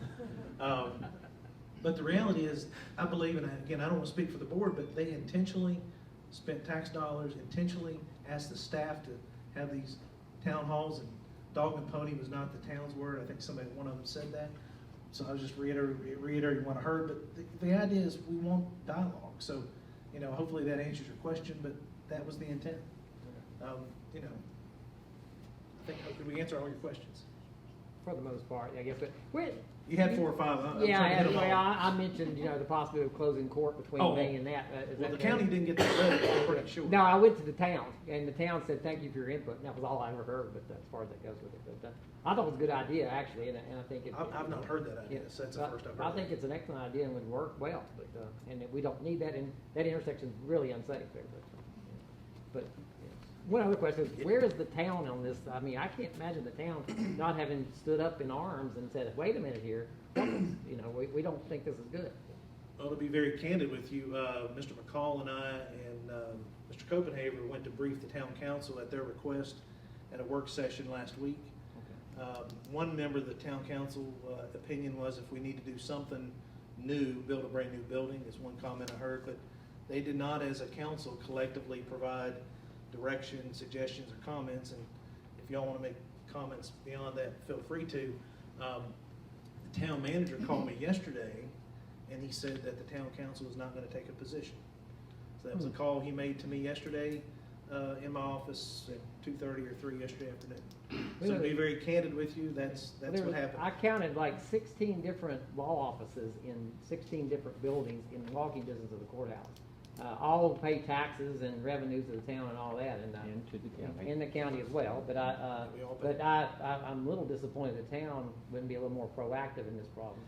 But the reality is, I believe, and again, I don't want to speak for the board, but they intentionally spent tax dollars, intentionally asked the staff to have these town halls, and dog and pony was not the town's word. I think one of them said that. So I was just reiterating what I heard, but the idea is we want dialogue. So, you know, hopefully that answers your question, but that was the intent. You know, I think, did we answer all your questions? For the most part, I guess. But You had 4 or 5. Yeah, I mentioned, you know, the possibility of closing court between me and that. Well, the county didn't get that ready, I'm pretty sure. No, I went to the town, and the town said, thank you for your input, and that was all I ever heard, but as far as that goes with it. But I thought it was a good idea, actually, and I think I've not heard that idea, so that's the first I've heard. I think it's an excellent idea and would work well, but, and that we don't need that, and that intersection's really unsafe there, but one other question is, where is the town on this? I mean, I can't imagine the town not having stood up in arms and said, wait a minute here, you know, we don't think this is good. Well, to be very candid with you, Mr. McCall and I and Mr. Copenhaver went to brief the town council at their request at a work session last week. Okay. One member of the town council opinion was if we need to do something new, build a brand new building, is one comment I heard, but they did not as a council collectively provide direction, suggestions, or comments, and if y'all want to make comments beyond that, feel free to. The town manager called me yesterday, and he said that the town council is not going to take a position. So that was a call he made to me yesterday in my office at 2:30 or 3 yesterday afternoon. So to be very candid with you, that's what happened. I counted like 16 different law offices in 16 different buildings in walking distance of the courthouse. All pay taxes and revenues to the town and all that, and to the county. In the county as well. But I'm a little disappointed the town wouldn't be a little more proactive in this problem.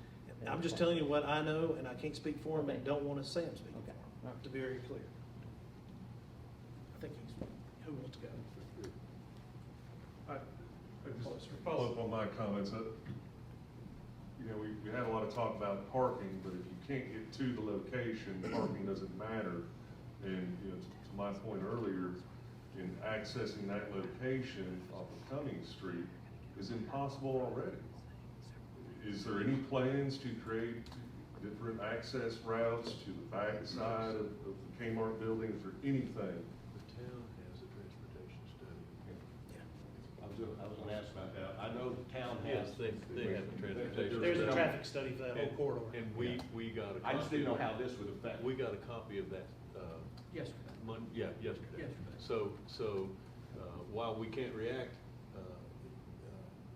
I'm just telling you what I know, and I can't speak for him, and don't want to say I'm speaking for him. To be very clear. I think who wants to go? I just follow up on my comments. You know, we had a lot of talk about parking, but if you can't get to the location, parking doesn't matter. And you know, to my point earlier, in accessing that location off of Cummings Street is impossible already. Is there any plans to create different access routes to the back side of the Kmart building? Is there anything? The town has a transportation study. I was gonna ask about that. I know the town has. Yes, they have a transportation. There's a traffic study for that whole corridor. And we got a copy. I just didn't know how this would affect. We got a copy of that, Yesterday. yesterday. So, while we can't react,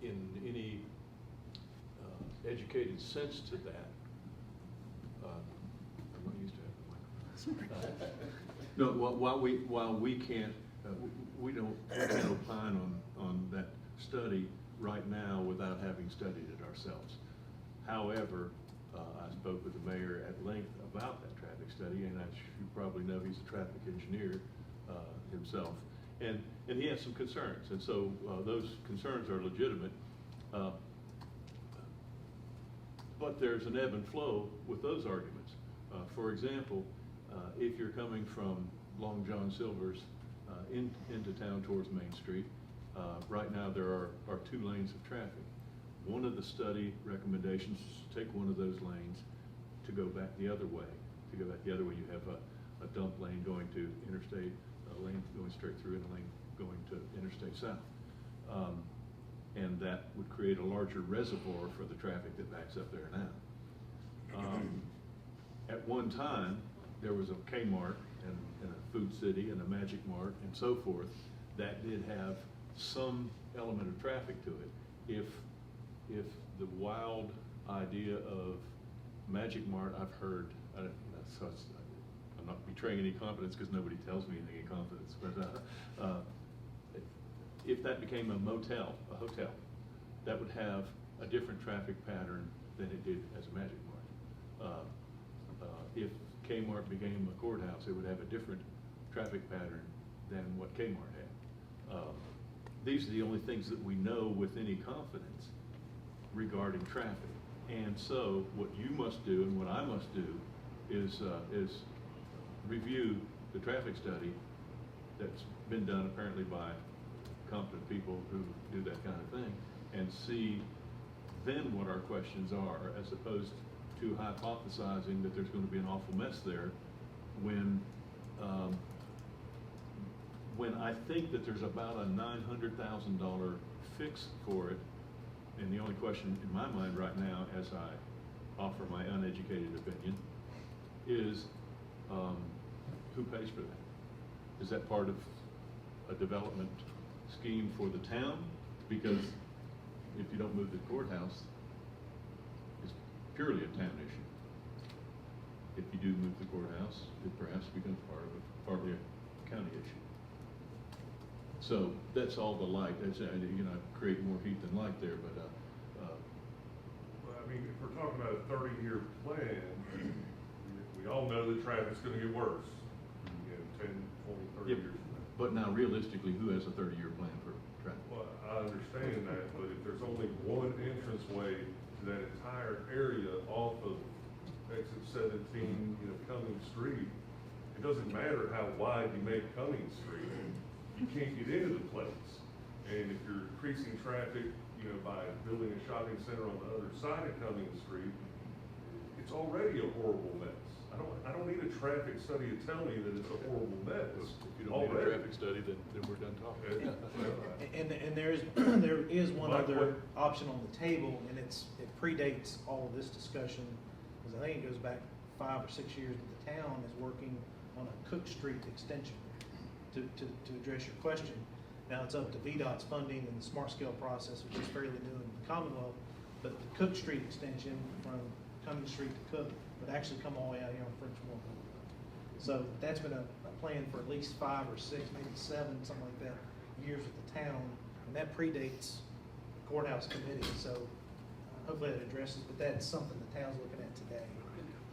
in any, educated sense to that, I'm not used to having a microphone. No, while we can't, we can't opine on that study, right now without having studied it ourselves. However, I spoke with the mayor at length about that traffic study, and as you probably know, he's a traffic engineer himself, and he has some concerns, and so those concerns are legitimate. But there's an ebb and flow with those arguments. For example, if you're coming from Long John Silver's into town towards Main Street, right now there are 2 lanes of traffic. One of the study recommendations is to take one of those lanes to go back the other way. To go back the other way, you have a dump lane going to interstate, a lane going straight through, and a lane going to interstate south. And that would create a larger reservoir for the traffic that backs up there now. At one time, there was a Kmart and a Food City and a Magic Mart and so forth that did have some element of traffic to it. If the wild idea of Magic Mart, I've heard, I'm not betraying any confidence because nobody tells me anything in confidence, but if that became a hotel, that would have a different traffic pattern than it did as a Magic Mart. If Kmart became a courthouse, it would have a different traffic pattern than what Kmart had. These are the only things that we know with any confidence regarding traffic. And so what you must do and what I must do is review the traffic study that's been done apparently by competent people who do that kind of thing, and see then what our questions are, as opposed to hypothesizing that there's going to be an awful mess there when I think that there's about a $900,000 fix for it. And the only question in my mind right now, as I offer my uneducated opinion, is who pays for that? Is that part of a development scheme for the town? Because if you don't move the courthouse, it's purely a town issue. If you do move the courthouse, it perhaps becomes partly a county issue. So that's all the light. That's create more heat than light there. But Well, I mean, if we're talking about a 30-year plan, we all know that traffic's going to get worse. 10, 20, 30 Yep. years from now. But now, realistically, who has a 30-year plan for traffic? Well, I understand that, but if there's only one entranceway to that entire area off of exit 17, Cummings Street, it doesn't matter how wide you make Cummings Street, you can't get into the place. And if you're increasing traffic, by building a shopping center on the other side of Cummings Street, it's already a horrible mess. I don't need a traffic study to tell me that it's a horrible mess. If you don't need a traffic study, then we're done talking. And there is one other option on the table, and it predates all of this discussion, because I think it goes back 5 or 6 years that the town is working on a Cook Street extension to address your question. Now it's up to VDOT's funding and the smart scale process, which is fairly new in the Commonwealth, but the Cook Street extension from Cummings Street to Cook would actually come all the way out here on French Moore. So that's been a plan for at least 5 or 6, maybe 7, something like that, years with the town, and that predates courthouse committee. So hopefully that addresses, but that's something the town's looking at today.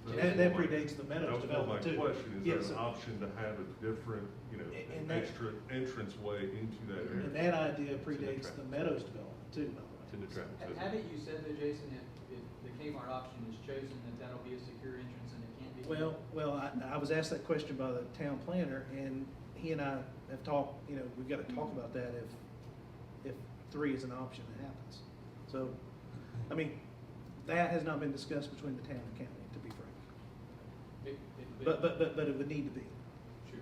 And that predates the Meadows development too. My question, is Yes, there an option to have a different, And an that- extra entranceway into that area? And that idea predates the Meadows development too, by the way. To the traffic study. Haven't you said though, Jason, if the Kmart option is chosen, that that'll be a secure entrance and it can't be? Well, I was asked that question by the town planner, and he and I have talked, we've got to talk about that if 3 is an option that happens. So, I mean, that has not been discussed between the town and county, to be frank. But it would need to be. Sure.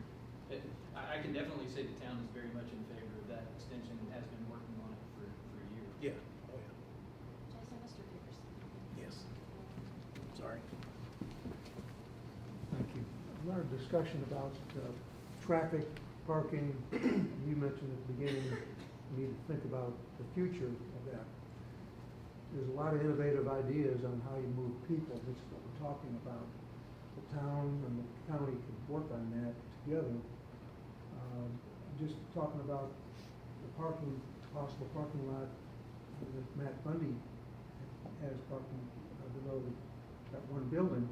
I can definitely say the town is very much in favor of that extension and has been working on it for years. Yeah, oh yeah, Jason, Mr. Dickerson. yes. Sorry. Thank you. A lot of discussion about traffic, parking. You mentioned at the beginning, we need to think about the future of that. There's a lot of innovative ideas on how you move people. This is what we're talking about. The town and the county could work on that together. Just talking about the possible parking lot that Matt Bundy has parking below that one building,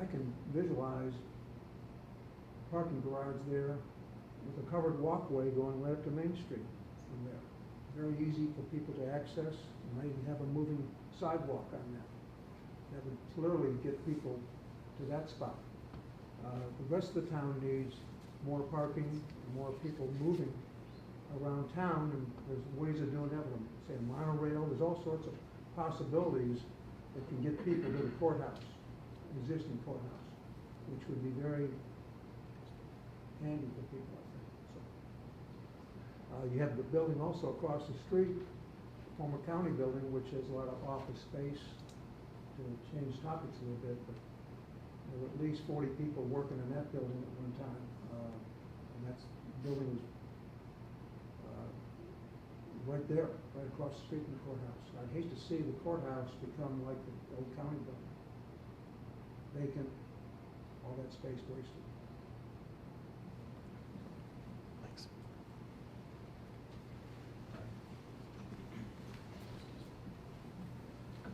I can visualize parking garage there with a covered walkway going right up to Main Street from there. Very easy for people to access, and might even have a moving sidewalk on that. That would literally get people to that spot. The rest of the town needs more parking, more people moving around town, and there's ways of doing that with, say, a monorail. There's all sorts of possibilities that can get people to the courthouse, existing courthouse, which would be very handy for people, I think. So, you have the building also across the street, former county building, which has a lot of office space. To change topics a little bit, but there were at least 40 people working in that building at one time, and that building was right there, right across the street from the courthouse. I'd hate to see the courthouse become like the old county building, vacant, all that space wasted.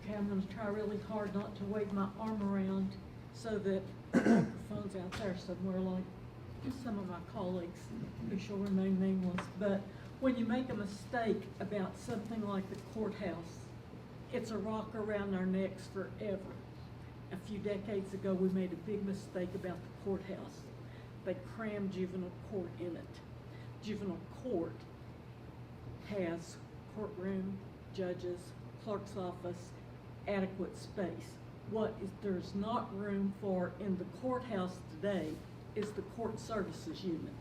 Okay, I'm gonna try really hard not to wave my arm around so that the microphone's out there somewhere like some of my colleagues who shall remain nameless. But when you make a mistake about something like the courthouse, it's a rock around our necks forever. A few decades ago, we made a big mistake about the courthouse. They crammed juvenile court in it. Juvenile court has courtroom, judges, clerk's office, adequate space. What there's not room for in the courthouse today is the court services unit.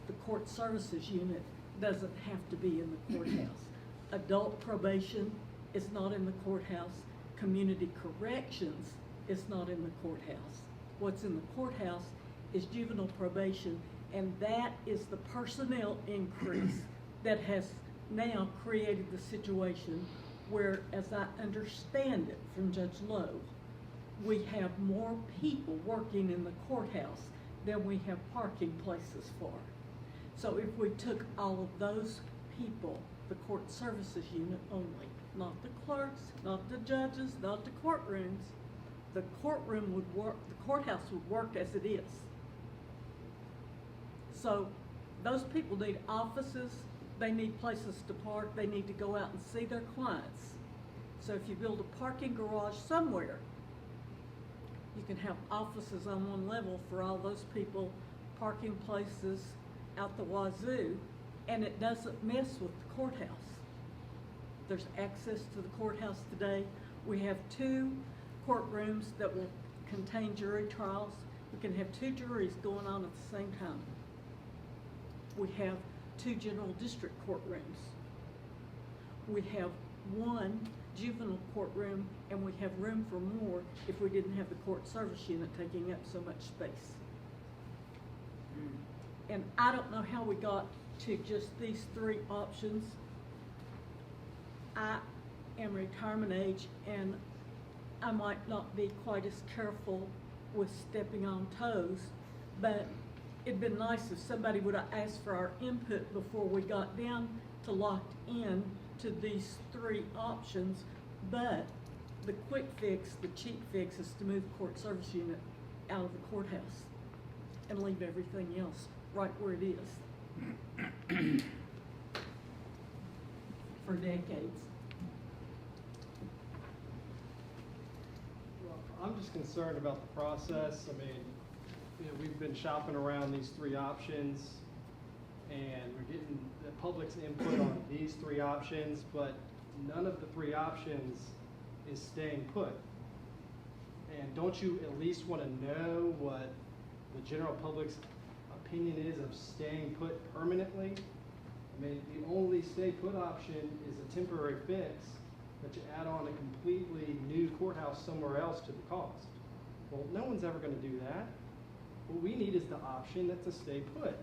The court services unit doesn't have to be in the courthouse. Adult probation is not in the courthouse. Community corrections is not in the courthouse. What's in the courthouse is juvenile probation, and that is the personnel increase that has now created the situation where, as I understand it from Judge Lowe, we have more people working in the courthouse than we have parking places for. So if we took all of those people, the court services unit only, not the clerks, not the judges, not the courtrooms, the courtroom would work, the courthouse would work as it is. So those people need offices, they need places to park, they need to go out and see their clients. So if you build a parking garage somewhere, you can have offices on one level for all those people, parking places out the wazoo, and it doesn't mess with the courthouse. There's access to the courthouse today. We have 2 courtrooms that will contain jury trials. We can have 2 juries going on at the same time. We have 2 general district courtrooms. We have 1 juvenile courtroom, and we have room for more if we didn't have the court service unit taking up so much space. And I don't know how we got to just these 3 options. I am retirement age, and I might not be quite as careful with stepping on toes, but it'd been nice if somebody would have asked for our input before we got down to locked in to these 3 options. But the quick fix, the cheap fix, is to move the court service unit out of the courthouse and leave everything else right where it is for decades. Well, I'm just concerned about the process. I mean, you know, we've been shopping around these 3 options, and we're getting the public's input on these 3 options, but none of the 3 options is staying put. And don't you at least want to know what the general public's opinion is of staying put permanently? I mean, the only stay put option is a temporary fix, but you add on a completely new courthouse somewhere else to the cost. Well, no one's ever going to do that. What we need is the option that's a stay put.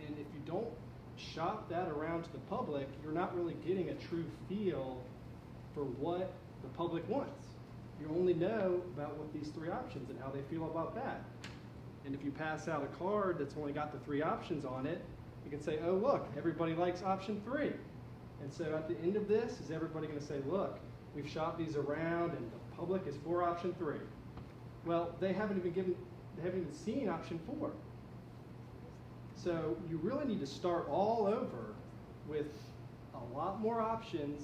And if you don't shop that around to the public, you're not really getting a true feel for what the public wants. You only know about what these 3 options and how they feel about that. And if you pass out a card that's only got the 3 options on it, you can say, oh look, everybody likes option 3. And so at the end of this, is everybody gonna say, look, we've shopped these around and the public is for option 3? Well, they haven't even seen option 4. So you really need to start all over with a lot more options,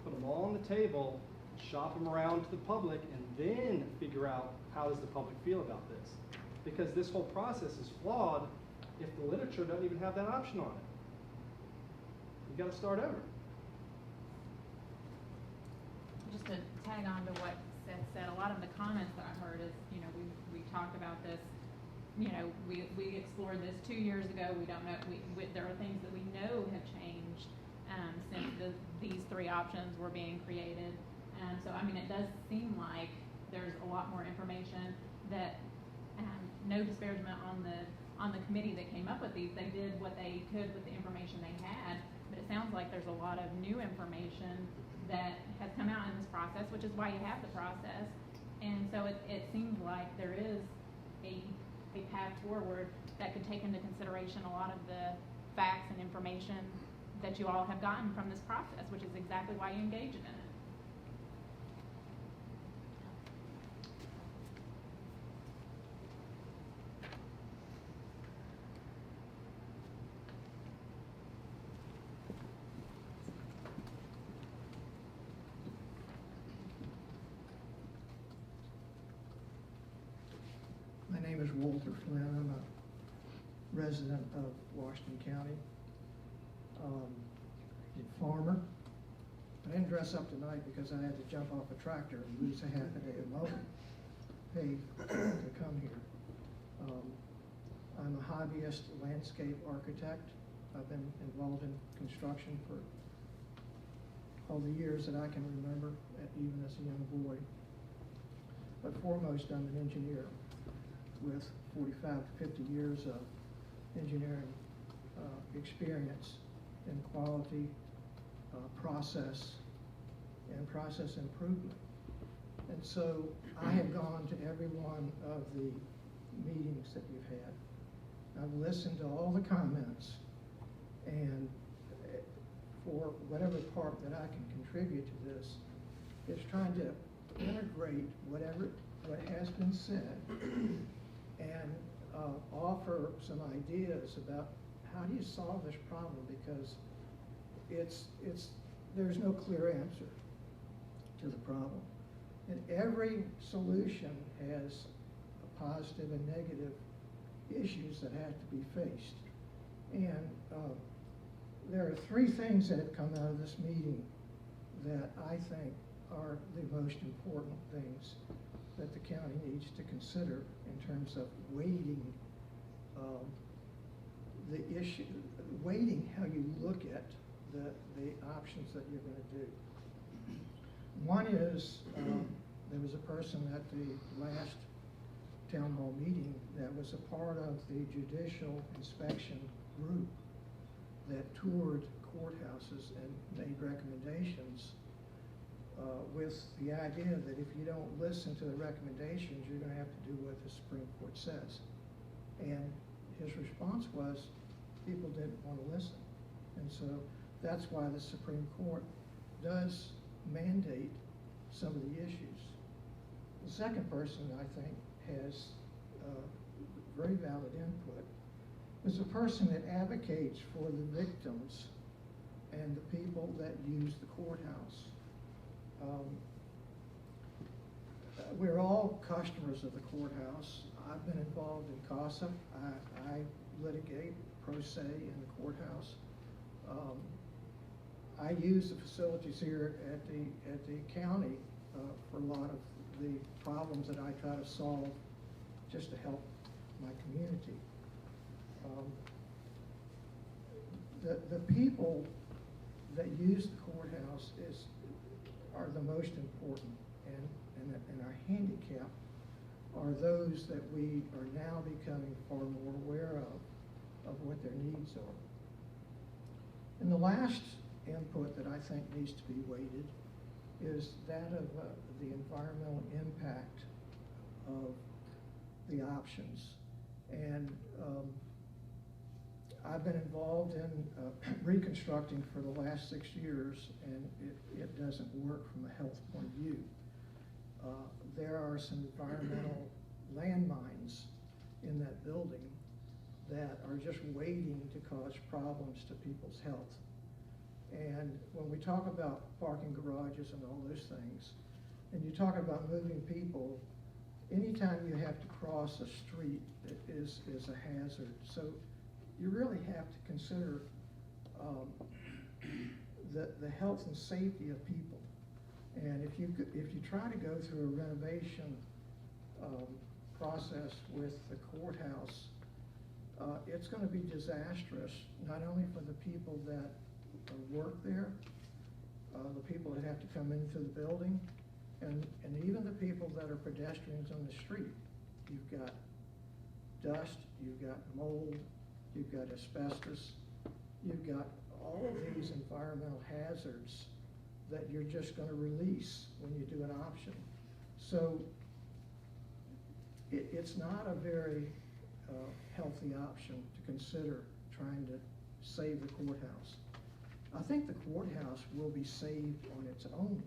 put them all on the table, shop them around to the public, and then figure out how does the public feel about this. Because this whole process is flawed if the literature doesn't even have that option on it. You gotta start over. Just to tag on to what Seth said, a lot of the comments that I heard is, we talked about this, we explored this 2 years ago. We don't know, there are things that we know have changed since these 3 options were being created. So, it does seem like there's a lot more information that, no disparagement on the committee that came up with these. They did what they could with the information they had, but it sounds like there's a lot of new information that has come out in this process, which is why you have the process. And so it seems like there is a path forward that could take into consideration a lot of the facts and information that you all have gotten from this process, which is exactly why you engage in it. My name is Walter Flynn. I'm a resident of Washington County, farmer. I didn't dress up tonight because I had to jump off a tractor and lose a half a day of mowing pay to come here. I'm a hobbyist landscape architect. I've been involved in construction for all the years that I can remember, even as a young boy. But foremost, I'm an engineer with 45 to 50 years of engineering experience in quality, process, and process improvement. And so I have gone to every one of the meetings that you've had. I've listened to all the comments, and for whatever part that I can contribute to this, is trying to integrate what has been said and offer some ideas about how do you solve this problem, because there's no clear answer to the problem. And every solution has a positive and negative issues that have to be faced. And there are 3 things that have come out of this meeting that I think are the most important things that the county needs to consider in terms of weighting the issue, weighting how you look at the options that you're going to do. One is, there was a person at the last town hall meeting that was a part of the judicial inspection group that toured courthouses and made recommendations with the idea that if you don't listen to the recommendations, you're going to have to do what the Supreme Court says. And his response was, people didn't want to listen. And so that's why the Supreme Court does mandate some of the issues. The second person, I think, has very valid input is a person that advocates for the victims and the people that use the courthouse. We're all customers of the courthouse. I've been involved in CASA. I litigate pro se in the courthouse. I use the facilities here at the county for a lot of the problems that I try to solve just to help my community. The people that use the courthouse are the most important, and our handicap are those that we are now becoming far more aware of what their needs are. And the last input that I think needs to be weighted is that of the environmental impact of the options. And I've been involved in reconstructing for the last 6 years, and it doesn't work from a health point of view. There are some environmental landmines in that building that are just waiting to cause problems to people's health. And when we talk about parking garages and all those things, and you talk about moving people, anytime you have to cross a street, it is a hazard. So you really have to consider the health and safety of people. And if you try to go through a renovation process with the courthouse, it's going to be disastrous, not only for the people that work there, the people that have to come into the building, and even the people that are pedestrians on the street. You've got dust, you've got mold, you've got asbestos, you've got all of these environmental hazards that you're just going to release when you do an option. So it's not a very healthy option to consider trying to save the courthouse. I think the courthouse will be saved on its own,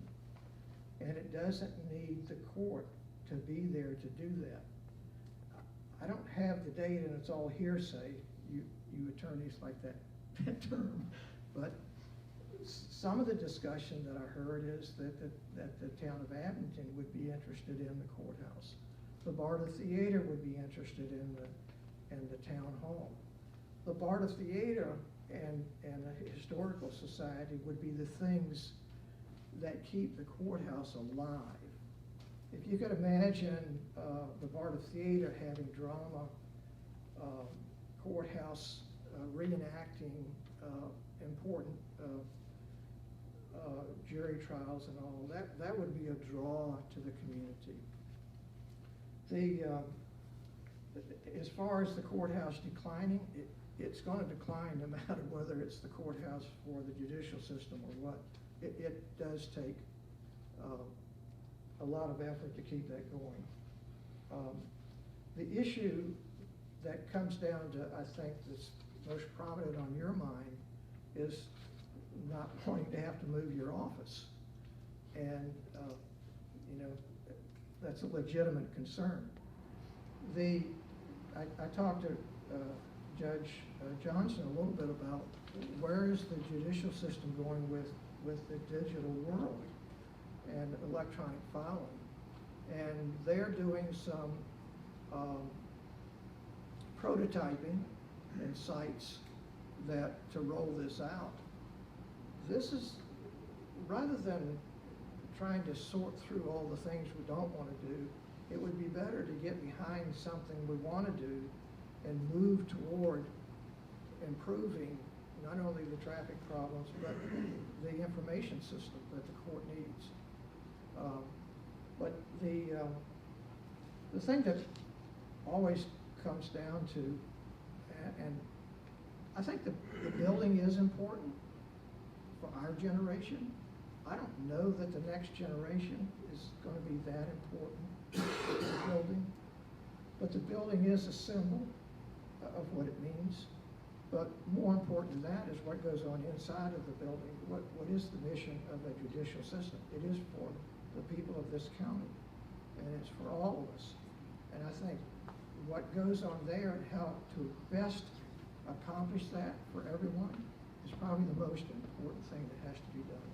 and it doesn't need the court to be there to do that. I don't have the date, and it's all hearsay. You attorneys like that term, but some of the discussion that I heard is that the town of Abington would be interested in the courthouse. The Barter Theater would be interested in the town hall. The Barter Theater and the Historical Society would be the things that keep the courthouse alive. If you could imagine the Barter Theater having drama, courthouse reenacting important jury trials and all, that would be a draw to the community. As far as the courthouse declining, it's going to decline no matter whether it's the courthouse or the judicial system or what. It does take a lot of effort to keep that going. The issue that comes down to, I think, that's most prominent on your mind is not wanting to have to move your office. And, that's a legitimate concern. I talked to Judge Johnson a little bit about where is the judicial system going with the digital world and electronic filing. And they're doing some prototyping in sites to roll this out. This is, rather than trying to sort through all the things we don't want to do, it would be better to get behind something we want to do and move toward improving not only the traffic problems, but the information system that the court needs. But the thing that always comes down to, and I think the building is important for our generation. I don't know that the next generation is going to be that important to the building, but the building is a symbol of what it means. But more important than that is what goes on inside of the building. What is the mission of the judicial system? It is for the people of this county, and it's for all of us. And I think what goes on there and how to best accomplish that for everyone is probably the most important thing that has to be done.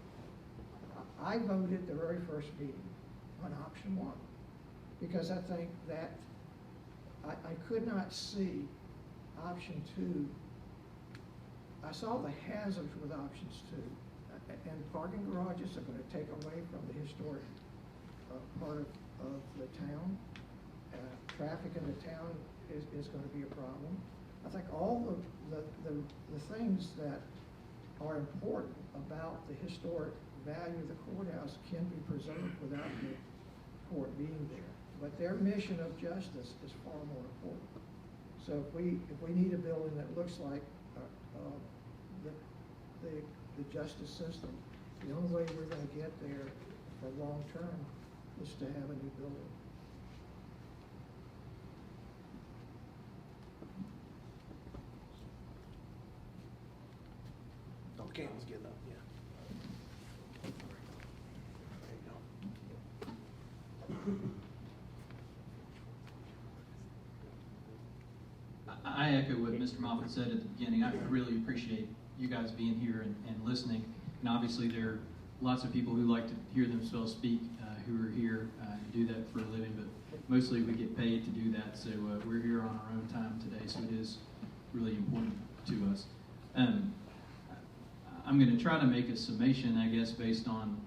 I voted the very first meeting on option 1 because I think that I could not see option 2. I saw the hazards with options 2, and parking garages are going to take away from the historic part of the town. Traffic in the town is going to be a problem. I think all the things that are important about the historic value of the courthouse can be preserved without the court being there. But their mission of justice is far more important. So if we need a building that looks like the justice system, the only way we're going to get there for long term is to have a new building. Campbell's getting up, yeah. There you go. I echo what Mr. Moffett said at the beginning. I really appreciate you guys being here and listening. And obviously, there are lots of people who like to hear themselves speak who are here and do that for a living, but mostly we get paid to do that. So we're here on our own time today, so it is really important to us. I'm going to try to make a summation, I guess, based on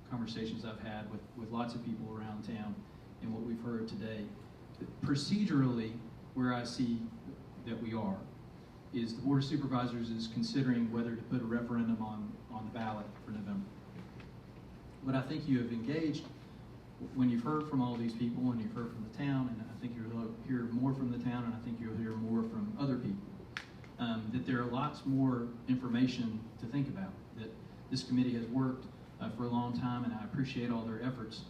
conversations I've had with lots of people around town and what we've heard today. Procedurally, where I see that we are is the Board of Supervisors is considering whether to put a referendum on the ballot for November. But I think you have engaged when you've heard from all these people and you've heard from the town, and I think you'll hear more from the town, and I think you'll hear more from other people, that there are lots more information to think about, that this committee has worked for a long time, and I appreciate all their efforts.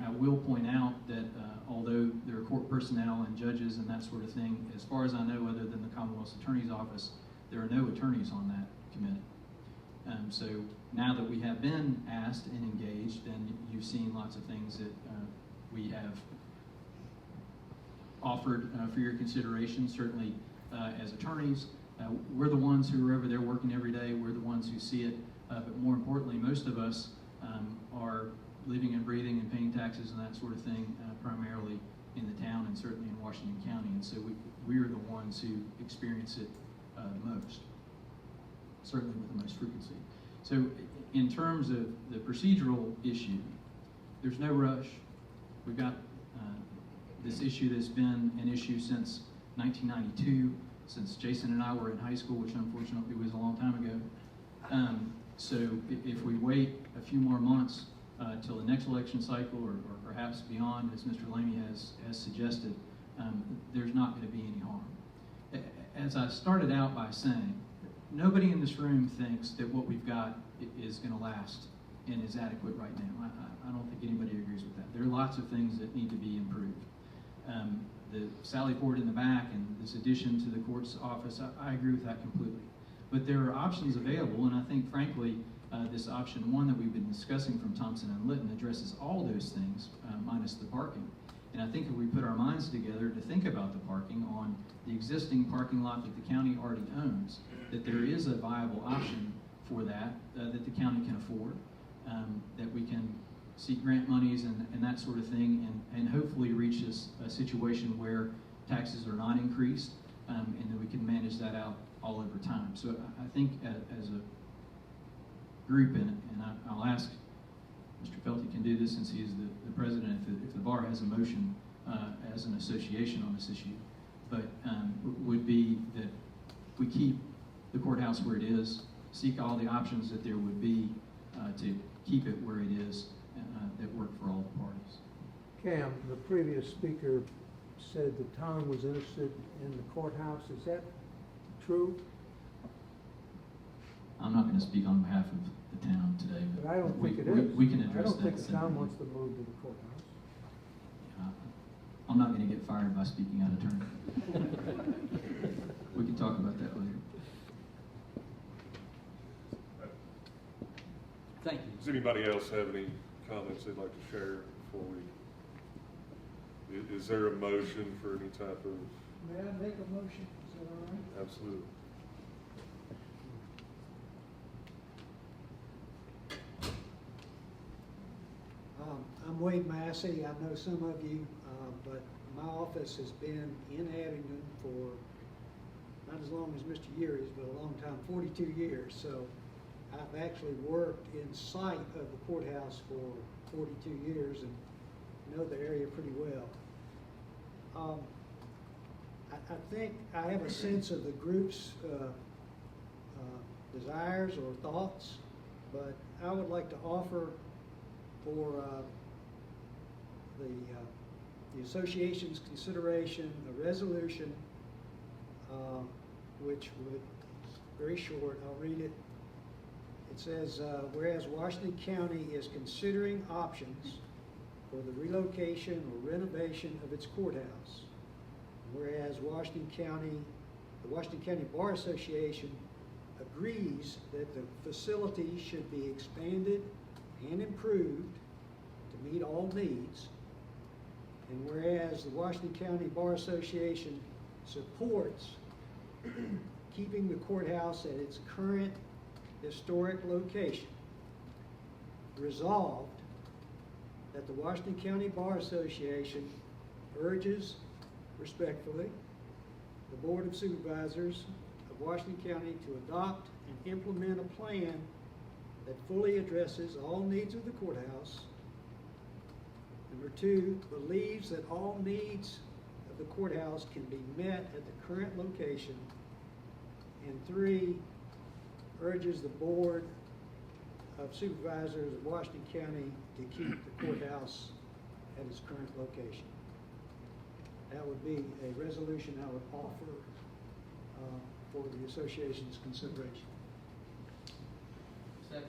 I will point out that although there are court personnel and judges and that sort of thing, as far as I know, other than the Commonwealth's Attorney's Office, there are no attorneys on that committee. So now that we have been asked and engaged, and you've seen lots of things that we have offered for your consideration, certainly as attorneys, we're the ones who are over there working every day. We're the ones who see it. But more importantly, most of us are living and breathing and paying taxes and that sort of thing, primarily in the town and certainly in Washington County. And so we're the ones who experience it the most, certainly with the most frequency. So in terms of the procedural issue, there's no rush. We've got this issue that's been an issue since 1992, since Jason and I were in high school, which unfortunately was a long time ago. So if we wait a few more months till the next election cycle, or perhaps beyond, as Mr. Lamey has suggested, there's not going to be any harm. As I started out by saying, nobody in this room thinks that what we've got is going to last and is adequate right now. I don't think anybody agrees with that. There are lots of things that need to be improved. The Sally Port in the back and this addition to the court's office, I agree with that completely. But there are options available, and I think, frankly, this option one that we've been discussing from Thompson and Litton addresses all those things, minus the parking. And I think if we put our minds together to think about the parking on the existing parking lot that the county already owns, that there is a viable option for that, that the county can afford, that we can seek grant monies and that sort of thing, and hopefully reach a situation where taxes are not increased, and that we can manage that out all over time. So I think as a group, and I'll ask Mr. Felty can do this since he is the president, if the bar has a motion as an association on this issue, but would be that we keep the courthouse where it is, seek all the options that there would be to keep it where it is, that work for all the parties. Cam, the previous speaker said the town was interested in the courthouse. Is that true? I'm not going to speak on behalf of the town today, But I don't think it is. We can address that. I don't think the town separately. wants to move to the courthouse. I'm not going to get fired by speaking out of turn. We can talk about that later. Thank you. Does anybody else have any comments they'd like to share before we? Is there a motion for any type of? May I make a motion? Is that all right? Absolutely. I'm Wade Massey. I know some of you, but my office has been in Abingdon for not as long as Mr. Urey's, but a long time, 42 years. So I've actually worked in sight of the courthouse for 42 years and know the area pretty well. I think I have a sense of the group's desires or thoughts, but I would like to offer for the association's consideration a resolution which would, very short, I'll read it. It says, whereas Washington County is considering options for the relocation or renovation of its courthouse, whereas the Washington County Bar Association agrees that the facility should be expanded and improved to meet all needs. And whereas the Washington County Bar Association supports keeping the courthouse at its current historic location, resolved that the Washington County Bar Association urges respectfully the Board of Supervisors of Washington County to adopt and implement a plan that fully addresses all needs of the courthouse. Number two, believes that all needs of the courthouse can be met at the current location. And three, urges the Board of Supervisors of Washington County to keep the courthouse at its current location. That would be a resolution I would offer for the association's consideration. Second.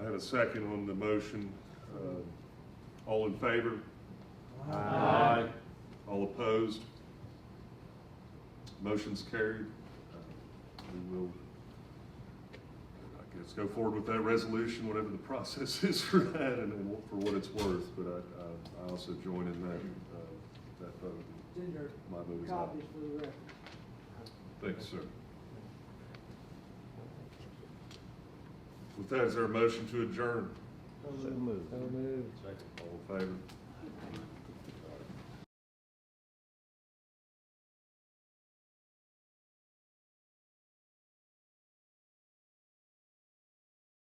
I have a second on the motion. All in favor? Aye. All opposed? Motion's carried. We will, I guess, go forward with that resolution, whatever the process is for that and for what it's worth. But I also join in that vote. It's in your My vote is aye. copies for the record. Thank you, sir. With that, is there a motion to adjourn? So moved. All in favor?